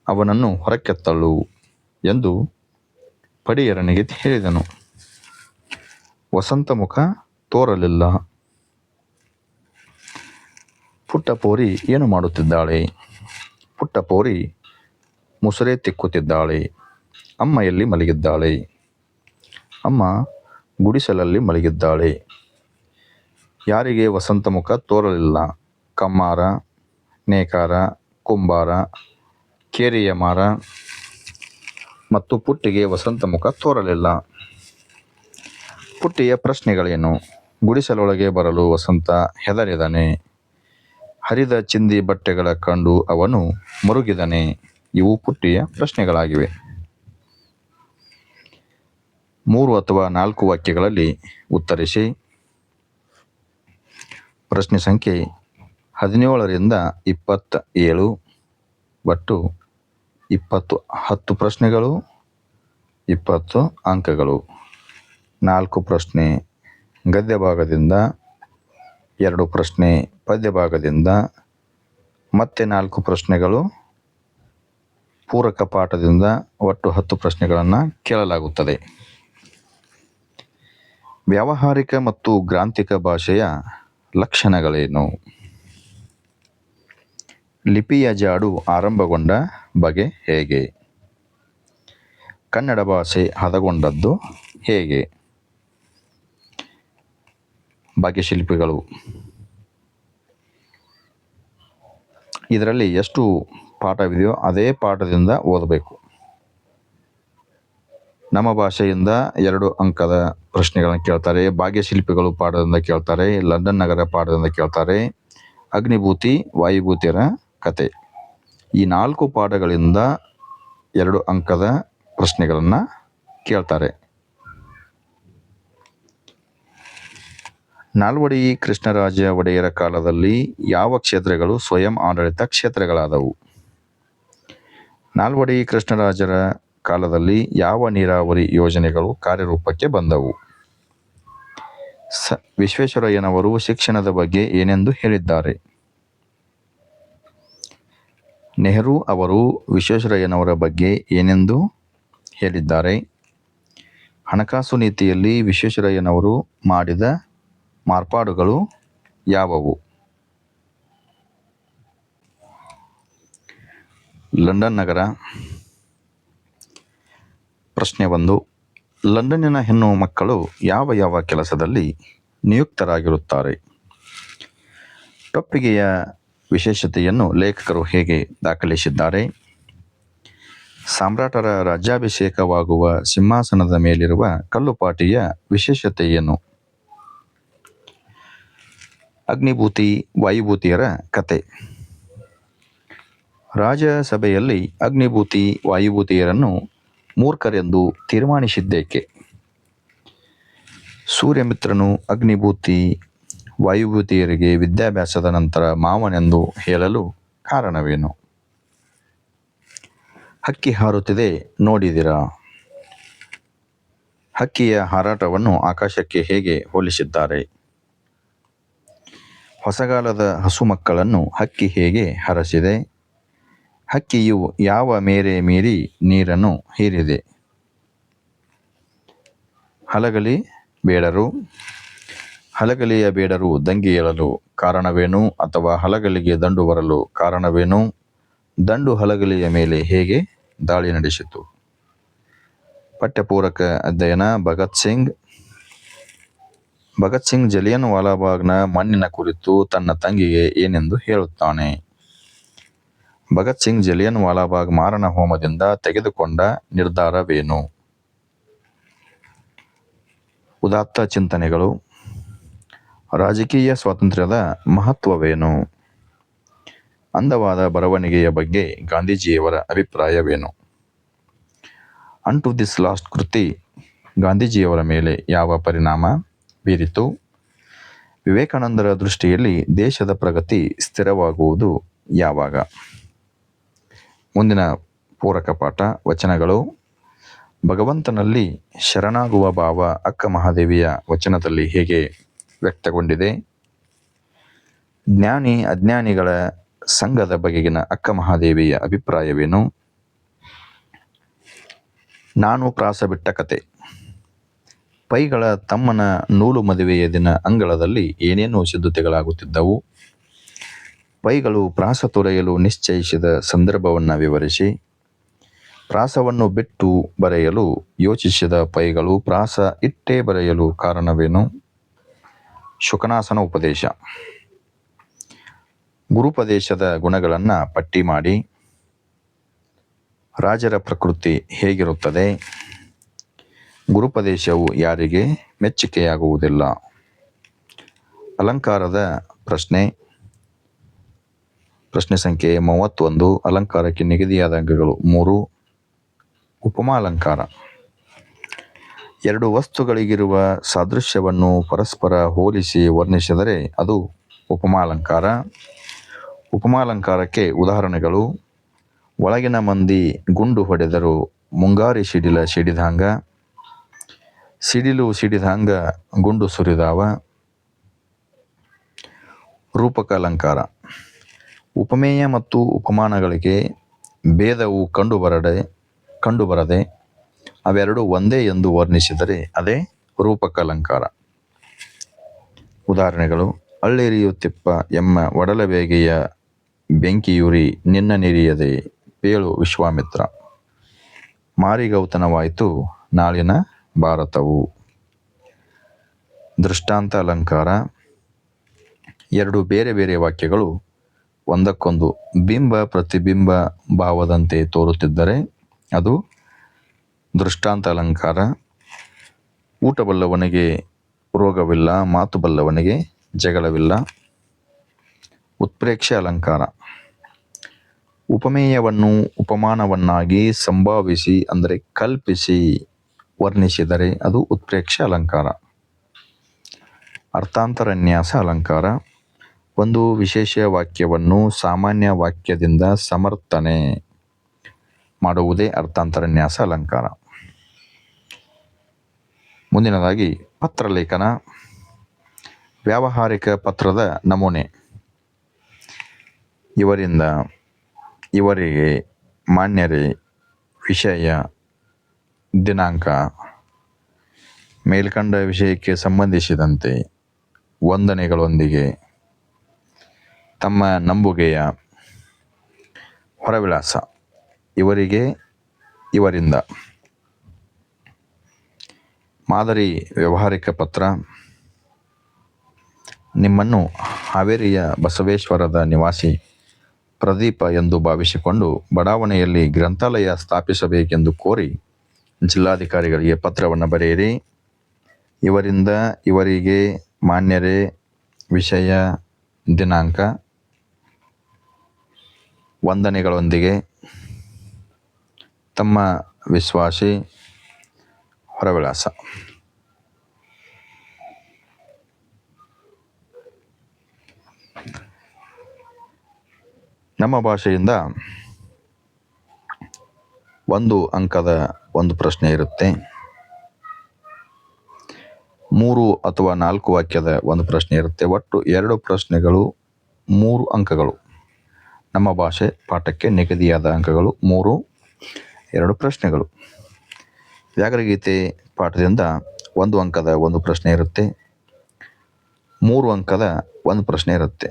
ಅವನನ್ನು ಹೊರಕ್ಕೆತ್ತಳು ಎಂದು ಪಡಿಯರನಿಗೆ ಹೇಳಿದನು. ವಸಂತ ಮುಖ ತೋರಲಿಲ್ಲ. ಪುಟ್ಟ ಪೋರಿ ಏನು ಮಾಡುತ್ತಿದ್ದಾಳೆ? ಪುಟ್ಟ ಪೋರಿ ಮುಸುರೆ ತಿಕ್ಕುತ್ತಿದ್ದಾಳೆ. ಅಮ್ಮ ಎಲ್ಲಿ ಮಲಗಿದ್ದಾಳೆ? ಅಮ್ಮ ಗುಡಿಸಲಲ್ಲಿ ಮಲಗಿದ್ದಾಳೆ. ಯಾರಿಗೆ ವಸಂತ ಮುಖ ತೋರಲಿಲ್ಲ? ಕಮ್ಮಾರ, ನೇಕಾರ, ಕುಂಬಾರ, ಕೇರಿಯ ಮಾರ ಮತ್ತು ಪುಟ್ಟಿಗೆ ವಸಂತ ಮುಖ ತೋರಲಿಲ್ಲ. ಪುಟ್ಟಿಯ ಪ್ರಶ್ನೆಗಳೇನು? ಗುಡಿಸಲೊಳಗೆ ಬರಲು ವಸಂತ ಹೆದರಿದನೆ. ಹರಿದ ಚಿಂದಿ ಬಟ್ಟೆಗಳ ಕಂಡು ಅವನು ಮರುಗಿದನೆ. ಇವು ಪುಟ್ಟಿಯ ಪ್ರಶ್ನೆಗಳಾಗಿವೆ. 3 ಅಥವಾ 4 ವಾಕ್ಯಗಳಲ್ಲಿ ಉತ್ತರಿಸಿ. ಪ್ರಶ್ನೆ ಸಂಖ್ಯೆ 17ರಿಂದ 27. ಒಟ್ಟು 10 ಪ್ರಶ್ನೆಗಳು, 20 ಅಂಕಗಳು. 4 ಪ್ರಶ್ನೆ ಗದ್ಯ ಭಾಗದಿಂದ, 2 ಪ್ರಶ್ನೆ ಪದ್ಯ ಭಾಗದಿಂದ, ಮತ್ತೆ 4 ಪ್ರಶ್ನೆಗಳು ಪೂರಕ ಪಾಠದಿಂದ. ಒಟ್ಟು 10 ಪ್ರಶ್ನೆಗಳನ್ನು ಕೇಳಲಾಗುತ್ತದೆ. ವ್ಯಾವಹಾರಿಕ ಮತ್ತು ಗ್ರಾಂಥಿಕ ಭಾಷೆಯ ಲಕ್ಷಣಗಳೇನು? ಲಿಪಿಯ ಜಾಡು ಆರಂಭಗೊಂಡ ಬಗೆ ಹೇಗೆ? ಕನ್ನಡ ಭಾಷೆ ಹದಗೊಂಡದ್ದು ಹೇಗೆ? ಭಾಗ್ಯಶಿಲ್ಪಿಗಳು. ಇದರಲ್ಲಿ ಎಷ್ಟು ಪಾಠವಿದೆಯೋ ಅದೇ ಪಾಠದಿಂದ ಓದಬೇಕು. ನಮ್ಮ ಭಾಷೆಯಿಂದ 2 ಅಂಕದ ಪ್ರಶ್ನೆಗಳನ್ನು ಕೇಳ್ತಾರೆ. ಭಾಗ್ಯಶಿಲ್ಪಿಗಳು ಪಾಠದಿಂದ ಕೇಳ್ತಾರೆ. ಲಂಡನ್ ನಗರ ಪಾಠದಿಂದ ಕೇಳ್ತಾರೆ. ಅಗ್ನಿಭೂತಿ, ವಾಯುಭೂತಿಯರ ಕತೆ. ಈ 4 ಪಾಠಗಳಿಂದ 2 ಅಂಕದ ಪ್ರಶ್ನೆಗಳನ್ನು ಕೇಳ್ತಾರೆ. ನಾಲ್ವಡಿ ಕೃಷ್ಣರಾಜ ಒಡೆಯರ ಕಾಲದಲ್ಲಿ ಯಾವ ಕ್ಷೇತ್ರಗಳು ಸ್ವಯಂ ಆಡಳಿತ ಕ್ಷೇತ್ರಗಳಾದವು? ನಾಲ್ವಡಿ ಕೃಷ್ಣರಾಜರ ಕಾಲದಲ್ಲಿ ಯಾವ ನೀರಾವರಿ ಯೋಜನೆಗಳು ಕಾರ್ಯರೂಪಕ್ಕೆ ಬಂದವು? ವಿಶ್ವೇಶ್ವರಯ್ಯನವರು ಶಿಕ್ಷಣದ ಬಗ್ಗೆ ಏನೆಂದು ಹೇಳಿದ್ದಾರೆ? ನೆಹರು ಅವರು ವಿಶ್ವೇಶ್ವರಯ್ಯನವರ ಬಗ್ಗೆ ಏನೆಂದು ಹೇಳಿದ್ದಾರೆ? ಹಣಕಾಸು ನೀತಿಯಲ್ಲಿ ವಿಶ್ವೇಶ್ವರಯ್ಯನವರು ಮಾಡಿದ ಮಾರ್ಪಾಡುಗಳು ಯಾವುವು? ಲಂಡನ್ ನಗರ. ಪ್ರಶ್ನೆ 1. ಲಂಡನ್ನಿನ ಹೆಣ್ಣು ಮಕ್ಕಳು ಯಾವ ಯಾವ ಕೆಲಸದಲ್ಲಿ ನಿಯುಕ್ತರಾಗಿರುತ್ತಾರೆ? ಟೊಪ್ಪಿಗೆಯ ವಿಶೇಷತೆಯನ್ನು ಲೇಖಕರು ಹೇಗೆ ದಾಖಲಿಸಿದ್ದಾರೆ? ಸಾಮ್ರಾಟರ ರಾಜ್ಯಾಭಿಷೇಕವಾಗುವ ಸಿಂಹಾಸನದ ಮೇಲಿರುವ ಕಲ್ಲುಪಾಟಿಯ ವಿಶೇಷತೆ ಏನು? ಅಗ್ನಿಭೂತಿ, ವಾಯುಭೂತಿಯರ ಕತೆ. ರಾಜಸಭೆಯಲ್ಲಿ ಅಗ್ನಿಭೂತಿ, ವಾಯುಭೂತಿಯರನ್ನು ಮೂರ್ಖರೆಂದು ತೀರ್ಮಾನಿಸಿದ್ದೇಕೆ? ಸೂರ್ಯಮಿತ್ರನು ಅಗ್ನಿಭೂತಿ, ವಾಯುಭೂತಿಯರಿಗೆ ವಿದ್ಯಾಭ್ಯಾಸದ ನಂತರ ಮಾವನೆಂದು ಹೇಳಲು ಕಾರಣವೇನು? ಹಕ್ಕಿ ಹಾರುತ್ತಿದೆ ನೋಡಿದಿರಾ? ಹಕ್ಕಿಯ ಹಾರಾಟವನ್ನು ಆಕಾಶಕ್ಕೆ ಹೇಗೆ ಹೋಲಿಸಿದ್ದಾರೆ? ಹೊಸಗಾಲದ ಹಸು ಮಕ್ಕಳನ್ನು ಹಕ್ಕಿ ಹೇಗೆ ಹರಸಿದೆ? ಹಕ್ಕಿಯು ಯಾವ ಮೇರೆ ಮೀರಿ ನೀರನ್ನು ಹೀರಿದೆ? ಹಲಗಲಿ ಬೇಡರು. ಹಲಗಲಿಯ ಬೇಡರು ದಂಗೆ ಏಳಲು ಕಾರಣವೇನು, ಅಥವಾ ಹಲಗಲಿಗೆ ದಂಡು ಬರಲು ಕಾರಣವೇನು? ದಂಡು ಹಲಗಲಿಯ ಮೇಲೆ ಹೇಗೆ ದಾಳಿ ನಡೆಸಿತು? ಪಠ್ಯಪೂರಕ ಅಧ್ಯಯನ. ಭಗತ್ ಸಿಂಗ್ ಜಲಿಯನ್ ವಾಲಾಬಾಗ್ನ ಮಣ್ಣಿನ ಕುರಿತು ತನ್ನ ತಂಗಿಗೆ ಏನೆಂದು ಹೇಳುತ್ತಾನೆ? ಭಗತ್ ಸಿಂಗ್ ಜಲಿಯನ್ ವಾಲಾಬಾಗ್ ಮಾರಣ ಹೋಮದಿಂದ ತೆಗೆದುಕೊಂಡ ನಿರ್ಧಾರವೇನು? ಉದಾತ್ತ ಚಿಂತನೆಗಳು. ರಾಜಕೀಯ ಸ್ವಾತಂತ್ರ್ಯದ ಮಹತ್ವವೇನು? ಅಂದವಾದ ಬರವಣಿಗೆಯ ಬಗ್ಗೆ ಗಾಂಧೀಜಿಯವರ ಅಭಿಪ್ರಾಯವೇನು? ಅಂಟು ದಿಸ್ ಲಾಸ್ಟ್ ಕೃತಿ ಗಾಂಧೀಜಿಯವರ ಮೇಲೆ ಯಾವ ಪರಿಣಾಮ ಬೀರಿತು? ವಿವೇಕಾನಂದರ ದೃಷ್ಟಿಯಲ್ಲಿ ದೇಶದ ಪ್ರಗತಿ ಸ್ಥಿರವಾಗುವುದು ಯಾವಾಗ? ಮುಂದಿನ ಪೂರಕ ಪಾಠ. ವಚನಗಳು. ಭಗವಂತನಲ್ಲಿ ಶರಣಾಗುವ ಭಾವ ಅಕ್ಕ ಮಹಾದೇವಿಯ ವಚನದಲ್ಲಿ ಹೇಗೆ ವ್ಯಕ್ತಗೊಂಡಿದೆ? ಜ್ಞಾನಿ ಅಜ್ಞಾನಿಗಳ ಸಂಘದ ಬಗೆಗಿನ ಅಕ್ಕ ಮಹಾದೇವಿಯ ಅಭಿಪ್ರಾಯವೇನು? ನಾನು ಪ್ರಾಸ ಬಿಟ್ಟ ಕತೆ. ಪೈಗಳ ತಮ್ಮನ ನೂಲು ಮದುವೆಯ ದಿನ ಅಂಗಳದಲ್ಲಿ ಏನೇನು ಸಿದ್ಧತೆಗಳಾಗುತ್ತಿದ್ದವು? ಪೈಗಳು ಪ್ರಾಸ ತೊರೆಯಲು ನಿಶ್ಚಯಿಸಿದ ಸಂದರ್ಭವನ್ನು ವಿವರಿಸಿ. ಪ್ರಾಸವನ್ನು ಬಿಟ್ಟು ಬರೆಯಲು ಯೋಚಿಸಿದ ಪೈಗಳು ಪ್ರಾಸ ಇಟ್ಟೇ ಬರೆಯಲು ಕಾರಣವೇನು? ಶುಕನಾಸನ ಉಪದೇಶ. ಗುರುಪದೇಶದ ಗುಣಗಳನ್ನು ಪಟ್ಟಿ ಮಾಡಿ. ರಾಜರ ಪ್ರಕೃತಿ ಹೇಗಿರುತ್ತದೆ? ಗುರುಪದೇಶವು ಯಾರಿಗೆ ಮೆಚ್ಚುಗೆಯಾಗುವುದಿಲ್ಲ? ಅಲಂಕಾರದ ಪ್ರಶ್ನೆ. ಪ್ರಶ್ನೆ ಸಂಖ್ಯೆ 31. ಅಲಂಕಾರಕ್ಕೆ ನಿಗದಿಯಾದ ಅಂಕಗಳು 3. ಉಪಮಾಲಂಕಾರ. ಎರಡು ವಸ್ತುಗಳಿಗಿರುವ ಸಾದೃಶ್ಯವನ್ನು ಪರಸ್ಪರ ಹೋಲಿಸಿ ವರ್ಣಿಸಿದರೆ ಅದು ಉಪಮಾಲಂಕಾರ. ಉಪಮಾಲಂಕಾರಕ್ಕೆ ಉದಾಹರಣೆಗಳು: ಒಳಗಿನ ಮಂದಿ ಗುಂಡು ಹೊಡೆದರು ಮುಂಗಾರಿ ಸಿಡಿಲ ಸಿಡಿದಾಂಗ, ಸಿಡಿಲು ಸಿಡಿದಾಂಗ ಗುಂಡು ಸುರಿದಾವ. ರೂಪಕ ಅಲಂಕಾರ. ಉಪಮೇಯ ಮತ್ತು ಉಪಮಾನಗಳಿಗೆ ಭೇದವು ಕಂಡುಬರದೆ ಅವೆರಡು ಒಂದೇ ಎಂದು ವರ್ಣಿಸಿದರೆ ಅದೇ ರೂಪಕ ಅಲಂಕಾರ. ಉದಾಹರಣೆಗಳು: ಅಳ್ಳೆರಿಯುತ್ತಿಪ್ಪ ಎಮ್ಮ ಒಡಲಬೇಗೆಯ ಬೆಂಕಿಯುರಿ ನಿನ್ನ ನಿರಿಯದೆ ಪೇಳು ವಿಶ್ವಾಮಿತ್ರ. ಮಾರಿಗೌತನವಾಯಿತು ನಾಳಿನ ಭಾರತವು. ದೃಷ್ಟಾಂತ ಅಲಂಕಾರ. ಎರಡು ಬೇರೆ ಬೇರೆ ವಾಕ್ಯಗಳು ಒಂದಕ್ಕೊಂದು ಬಿಂಬ ಪ್ರತಿಬಿಂಬ ಭಾವದಂತೆ ತೋರುತ್ತಿದ್ದರೆ ಅದು ದೃಷ್ಟಾಂತ ಅಲಂಕಾರ. ಊಟ ಬಲ್ಲವನಿಗೆ ರೋಗವಿಲ್ಲ, ಮಾತು ಬಲ್ಲವನಿಗೆ ಜಗಳವಿಲ್ಲ. ಉತ್ಪ್ರೇಕ್ಷೆ ಅಲಂಕಾರ. ಉಪಮೇಯವನ್ನು ಉಪಮಾನವನ್ನಾಗಿ ಸಂಭಾವಿಸಿ ಅಂದರೆ ಕಲ್ಪಿಸಿ ವರ್ಣಿಸಿದರೆ ಅದು ಉತ್ಪ್ರೇಕ್ಷೆ ಅಲಂಕಾರ. ಅರ್ಥಾಂತರನ್ಯಾಸ ಅಲಂಕಾರ. ಒಂದು ವಿಶೇಷ ವಾಕ್ಯವನ್ನು ಸಾಮಾನ್ಯ ವಾಕ್ಯದಿಂದ ಸಮರ್ಥನೆ ಮಾಡುವುದೇ ಅರ್ಥಾಂತರನ್ಯಾಸ ಅಲಂಕಾರ. ಮುಂದಿನದಾಗಿ ಪತ್ರಲೇಖನ. ವ್ಯಾವಹಾರಿಕ ಪತ್ರದ ನಮೂನೆ. ಇವರಿಂದ, ಇವರಿಗೆ, ಮಾನ್ಯರೇ, ವಿಷಯ, ದಿನಾಂಕ, ಮೇಲ್ಕಂಡ ವಿಷಯಕ್ಕೆ ಸಂಬಂಧಿಸಿದಂತೆ, ವಂದನೆಗಳೊಂದಿಗೆ, ತಮ್ಮ ನಂಬುಗೆಯ, ಹೊರವಿಳಾಸ, ಇವರಿಗೆ, ಇವರಿಂದ. ಮಾದರಿ ವ್ಯಾವಹಾರಿಕ ಪತ್ರ. ನಿಮ್ಮನ್ನು ಹಾವೇರಿಯ ಬಸವೇಶ್ವರದ ನಿವಾಸಿ ಪ್ರದೀಪ ಎಂದು ಭಾವಿಸಿಕೊಂಡು ಬಡಾವಣೆಯಲ್ಲಿ ಗ್ರಂಥಾಲಯ ಸ್ಥಾಪಿಸಬೇಕೆಂದು ಕೋರಿ ಜಿಲ್ಲಾಧಿಕಾರಿಗಳಿಗೆ ಪತ್ರವನ್ನು ಬರೆಯಿರಿ. ಇವರಿಂದ, ಇವರಿಗೆ, ಮಾನ್ಯರೇ, ವಿಷಯ, ದಿನಾಂಕ, ವಂದನೆಗಳೊಂದಿಗೆ, ತಮ್ಮ ವಿಶ್ವಾಸಿ, ಹೊರವಿಳಾಸ. ನಮ್ಮ ಭಾಷೆಯಿಂದ 1 ಅಂಕದ ಒಂದು ಪ್ರಶ್ನೆ ಇರುತ್ತೆ. 3 ಅಥವಾ 4 ವಾಕ್ಯದ ಒಂದು ಪ್ರಶ್ನೆ ಇರುತ್ತೆ. ಒಟ್ಟು 2 ಪ್ರಶ್ನೆಗಳು, 3 ಅಂಕಗಳು. ನಮ್ಮ ಭಾಷೆ ಪಾಠಕ್ಕೆ ನಿಗದಿಯಾದ ಅಂಕಗಳು 3, 2 ಪ್ರಶ್ನೆಗಳು. ವ್ಯಾಕರಣಗೀತೆ ಪಾಠದಿಂದ 1 ಅಂಕದ ಒಂದು ಪ್ರಶ್ನೆ ಇರುತ್ತೆ. 3 ಅಂಕದ ಒಂದು ಪ್ರಶ್ನೆ ಇರುತ್ತೆ.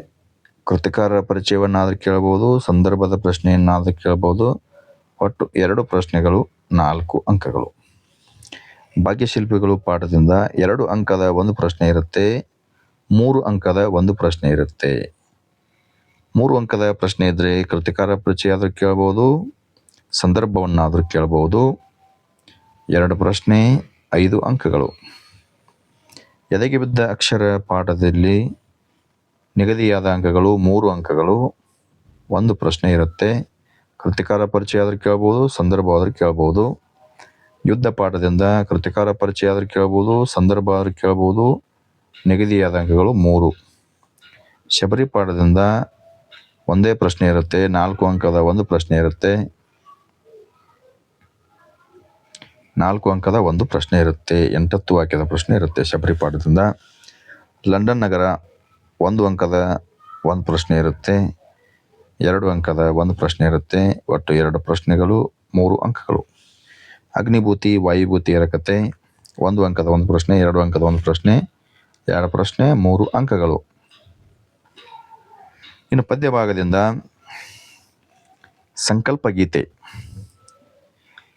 ಕೃತಿಕಾರರ ಪರಿಚಯವನ್ನಾದರೂ ಕೇಳಬಹುದು, ಸಂದರ್ಭದ ಪ್ರಶ್ನೆಯನ್ನಾದರೂ ಕೇಳಬಹುದು. ಒಟ್ಟು 2 ಪ್ರಶ್ನೆಗಳು 4 ಅಂಕಗಳು. ಭಾಗ್ಯಶಿಲ್ಪಿಗಳು ಪಾಠದಿಂದ 2 ಅಂಕದ ಒಂದು ಪ್ರಶ್ನೆ ಇರುತ್ತೆ, 3 ಅಂಕದ ಒಂದು ಪ್ರಶ್ನೆ ಇರುತ್ತೆ. 3 ಅಂಕದ ಪ್ರಶ್ನೆ ಇದ್ದರೆ ಕೃತಿಕಾರ ಪರಿಚಯ ಆದರೂ ಕೇಳಬಹುದು, ಸಂದರ್ಭವನ್ನಾದರೂ ಕೇಳಬಹುದು. 2 ಪ್ರಶ್ನೆ 5 ಅಂಕಗಳು. ಎದೆಗೆ ಬಿದ್ದ ಅಕ್ಷರ ಪಾಠದಲ್ಲಿ ನಿಗದಿಯಾದ ಅಂಕಗಳು 3 ಅಂಕಗಳು. ಒಂದು ಪ್ರಶ್ನೆ ಇರುತ್ತೆ. ಕೃತಿಕಾರ ಪರಿಚಯ ಆದರೂ ಕೇಳ್ಬೋದು, ಸಂದರ್ಭ ಆದರೂ ಕೇಳ್ಬೋದು. ಯುದ್ಧ ಪಾಠದಿಂದ ಕೃತಿಕಾರ ಪರಿಚಯ ಆದರೂ ಕೇಳ್ಬೋದು, ಸಂದರ್ಭ ಆದರೂ ಕೇಳ್ಬೋದು. ನಿಗದಿಯಾದ ಅಂಕಗಳು 3. ಶಬರಿ ಪಾಠದಿಂದ ಒಂದೇ ಪ್ರಶ್ನೆ ಇರುತ್ತೆ, 4 ಅಂಕದ ಒಂದು ಪ್ರಶ್ನೆ ಇರುತ್ತೆ. 4 ಅಂಕದ ಒಂದು ಪ್ರಶ್ನೆ ಇರುತ್ತೆ. 8 ವಾಕ್ಯದ ಪ್ರಶ್ನೆ ಇರುತ್ತೆ ಶಬರಿ ಪಾಠದಿಂದ. ಲಂಡನ್ ನಗರ 1 ಅಂಕದ ಒಂದು ಪ್ರಶ್ನೆ ಇರುತ್ತೆ, 2 ಅಂಕದ ಒಂದು ಪ್ರಶ್ನೆ ಇರುತ್ತೆ. ಒಟ್ಟು 2 ಪ್ರಶ್ನೆಗಳು 3 ಅಂಕಗಳು. ಅಗ್ನಿಭೂತಿ ವಾಯುಭೂತಿಯರ ಕತೆ 1 ಅಂಕದ ಒಂದು ಪ್ರಶ್ನೆ, 2 ಅಂಕದ ಒಂದು ಪ್ರಶ್ನೆ, 2 ಪ್ರಶ್ನೆ 3 ಅಂಕಗಳು. ಇನ್ನು ಪದ್ಯ ಭಾಗದಿಂದ ಸಂಕಲ್ಪ ಗೀತೆ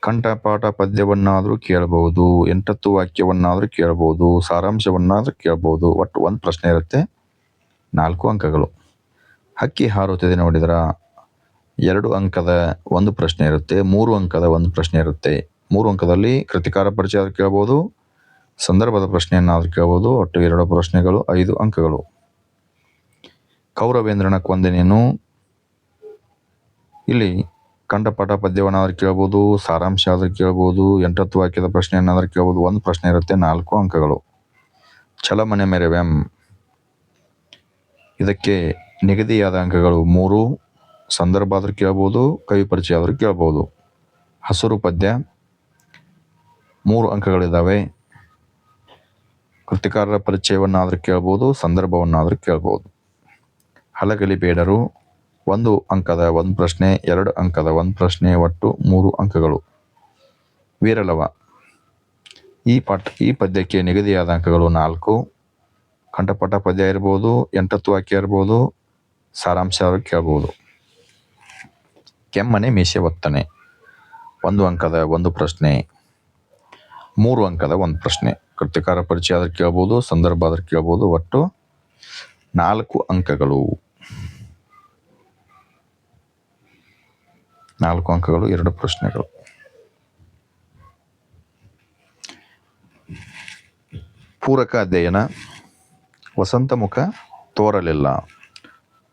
ಕಂಠಪಾಠ ಪದ್ಯವನ್ನಾದರೂ ಕೇಳಬಹುದು, 8 ವಾಕ್ಯವನ್ನಾದರೂ ಕೇಳಬಹುದು, ಸಾರಾಂಶವನ್ನಾದರೂ ಕೇಳಬಹುದು. ಒಟ್ಟು ಒಂದು ಪ್ರಶ್ನೆ ಇರುತ್ತೆ, 4 ಅಂಕಗಳು. ಹಕ್ಕಿ ಹಾರುತ್ತಿದೆ ನೋಡಿದ್ರ 2 ಅಂಕದ ಒಂದು ಪ್ರಶ್ನೆ ಇರುತ್ತೆ, 3 ಅಂಕದ ಒಂದು ಪ್ರಶ್ನೆ ಇರುತ್ತೆ. 3 ಅಂಕದಲ್ಲಿ ಕೃತಿಕಾರ ಪರಿಚಯ ಆದರೂ ಕೇಳಬಹುದು, ಸಂದರ್ಭದ ಪ್ರಶ್ನೆಯನ್ನಾದರೂ ಕೇಳಬಹುದು. ಒಟ್ಟು 2 ಪ್ರಶ್ನೆಗಳು 5 ಅಂಕಗಳು. ಕೌರವೇಂದ್ರನ ಕೊಂದೆನೇನು ಇಲ್ಲಿ ಕಂಠಪಾಠ ಪದ್ಯವನ್ನಾದರೂ ಕೇಳ್ಬೋದು, ಸಾರಾಂಶ ಆದರೂ ಕೇಳ್ಬೋದು, 8 ವಾಕ್ಯದ ಪ್ರಶ್ನೆಯನ್ನಾದರೂ ಕೇಳ್ಬೋದು. ಒಂದು ಪ್ರಶ್ನೆ ಇರುತ್ತೆ, 4 ಅಂಕಗಳು. ಛಲಮನೆ ಮೆರೆವೆಂ ಇದಕ್ಕೆ ನಿಗದಿಯಾದ ಅಂಕಗಳು 3. ಸಂದರ್ಭ ಆದರೂ ಕೇಳ್ಬೋದು, ಕವಿ ಪರಿಚಯ ಆದರೂ ಕೇಳ್ಬೋದು. ಹಸುರು ಪದ್ಯ 3 ಅಂಕಗಳಿದ್ದಾವೆ. ಕೃತಿಕಾರರ ಪರಿಚಯವನ್ನಾದರೂ ಕೇಳ್ಬೋದು, ಸಂದರ್ಭವನ್ನಾದರೂ ಕೇಳ್ಬೋದು. ಹಲಗಲಿ ಬೇಡರು 1 ಅಂಕದ ಒಂದು ಪ್ರಶ್ನೆ, 2 ಅಂಕದ ಒಂದು ಪ್ರಶ್ನೆ, ಒಟ್ಟು 3 ಅಂಕಗಳು. ವೀರಲವ ಈ ಪದ್ಯಕ್ಕೆ ನಿಗದಿಯಾದ ಅಂಕಗಳು 4. ಕಂಠಪಾಠ ಪದ್ಯ ಇರ್ಬೋದು, 8 ವಾಕ್ಯ ಇರ್ಬೋದು, ಸಾರಾಂಶ ಕೇಳ್ಬೋದು. ಕೆಮ್ಮನೆ ಮೀಸೆ ಒತ್ತನೆ 1 ಅಂಕದ ಒಂದು ಪ್ರಶ್ನೆ, 3 ಅಂಕದ ಒಂದು ಪ್ರಶ್ನೆ. ಕೃತಿಕಾರ ಪರಿಚಯ ಆದರೂ ಕೇಳ್ಬೋದು, ಸಂದರ್ಭ ಆದರೂ ಕೇಳ್ಬೋದು. ಒಟ್ಟು 4 ಅಂಕಗಳು. 4 ಅಂಕಗಳು, 2 ಪ್ರಶ್ನೆಗಳು. ಪೂರಕ ಅಧ್ಯಯನ ವಸಂತ ಮುಖ ತೋರಲಿಲ್ಲ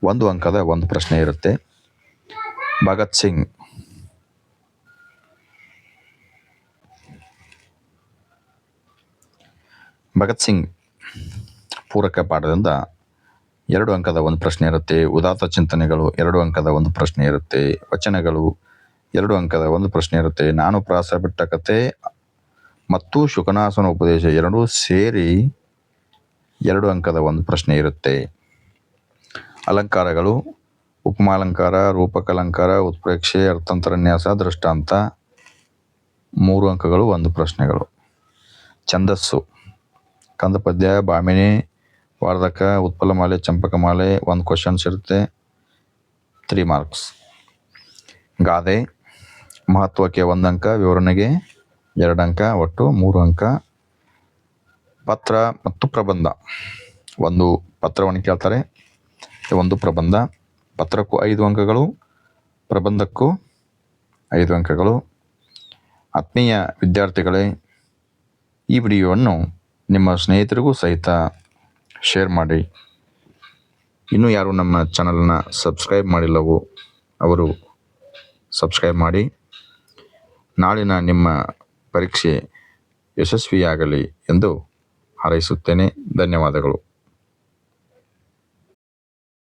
1 ಅಂಕದ ಒಂದು ಪ್ರಶ್ನೆ ಇರುತ್ತೆ. ಭಗತ್ ಸಿಂಗ್ ಪೂರಕ ಪಾಠದಿಂದ 2 ಅಂಕದ ಒಂದು ಪ್ರಶ್ನೆ ಇರುತ್ತೆ. ಉದಾತ್ತ ಚಿಂತನೆಗಳು 2 ಅಂಕದ ಒಂದು ಪ್ರಶ್ನೆ ಇರುತ್ತೆ. ವಚನಗಳು 2 ಅಂಕದ ಒಂದು ಪ್ರಶ್ನೆ ಇರುತ್ತೆ. ನಾನು ಪ್ರಾಸ ಬಿಟ್ಟ ಕತೆ ಮತ್ತು ಶುಕನಾಸನ ಉಪದೇಶ 2 ಸೇರಿ 2 ಅಂಕದ ಒಂದು ಪ್ರಶ್ನೆ ಇರುತ್ತೆ. ಅಲಂಕಾರಗಳು ಉಪಮಾಲಂಕಾರ, ರೂಪಕಲಂಕಾರ, ಉತ್ಪ್ರೇಕ್ಷೆ, ಅರ್ಥಾಂತರನ್ಯಾಸ, ದೃಷ್ಟಾಂತ 3 ಅಂಕಗಳು, 1 ಪ್ರಶ್ನೆಗಳು. ಛಂದಸ್ಸು ಕಂದಪದ್ಯ, ಭಾಮಿನಿ, ವಾರ್ಧಕ, ಉತ್ಪಲಮಾಲೆ, ಚಂಪಕಮಾಲೆ 1 ಕ್ವಶನ್ಸ್ ಇರುತ್ತೆ, 3 ಮಾರ್ಕ್ಸ್. ಗಾದೆ ಮಹತ್ವಕ್ಕೆ 1 ಅಂಕ, ವಿವರಣೆಗೆ 2 ಅಂಕ, ಒಟ್ಟು 3 ಅಂಕ. ಪತ್ರ ಮತ್ತು ಪ್ರಬಂಧ 1 ಪತ್ರವನ್ನು ಕೇಳ್ತಾರೆ, 1 ಪ್ರಬಂಧ. ಪತ್ರಕ್ಕೂ 5 ಅಂಕಗಳು, ಪ್ರಬಂಧಕ್ಕೂ 5 ಅಂಕಗಳು. ಆತ್ಮೀಯ ವಿದ್ಯಾರ್ಥಿಗಳೇ, ಈ ವಿಡಿಯೋವನ್ನು ನಿಮ್ಮ ಸ್ನೇಹಿತರಿಗೂ ಸಹಿತ ಶೇರ್ ಮಾಡಿ. ಇನ್ನೂ ಯಾರು ನಮ್ಮ ಚಾನಲನ್ನು ಸಬ್ಸ್ಕ್ರೈಬ್ ಮಾಡಿಲ್ಲವೋ ಅವರು ಸಬ್ಸ್ಕ್ರೈಬ್ ಮಾಡಿ. ನಾಳಿನ ನಿಮ್ಮ ಪರೀಕ್ಷೆ ಯಶಸ್ವಿಯಾಗಲಿ ಎಂದು ಹಾರೈಸುತ್ತೇನೆ. ಧನ್ಯವಾದಗಳು.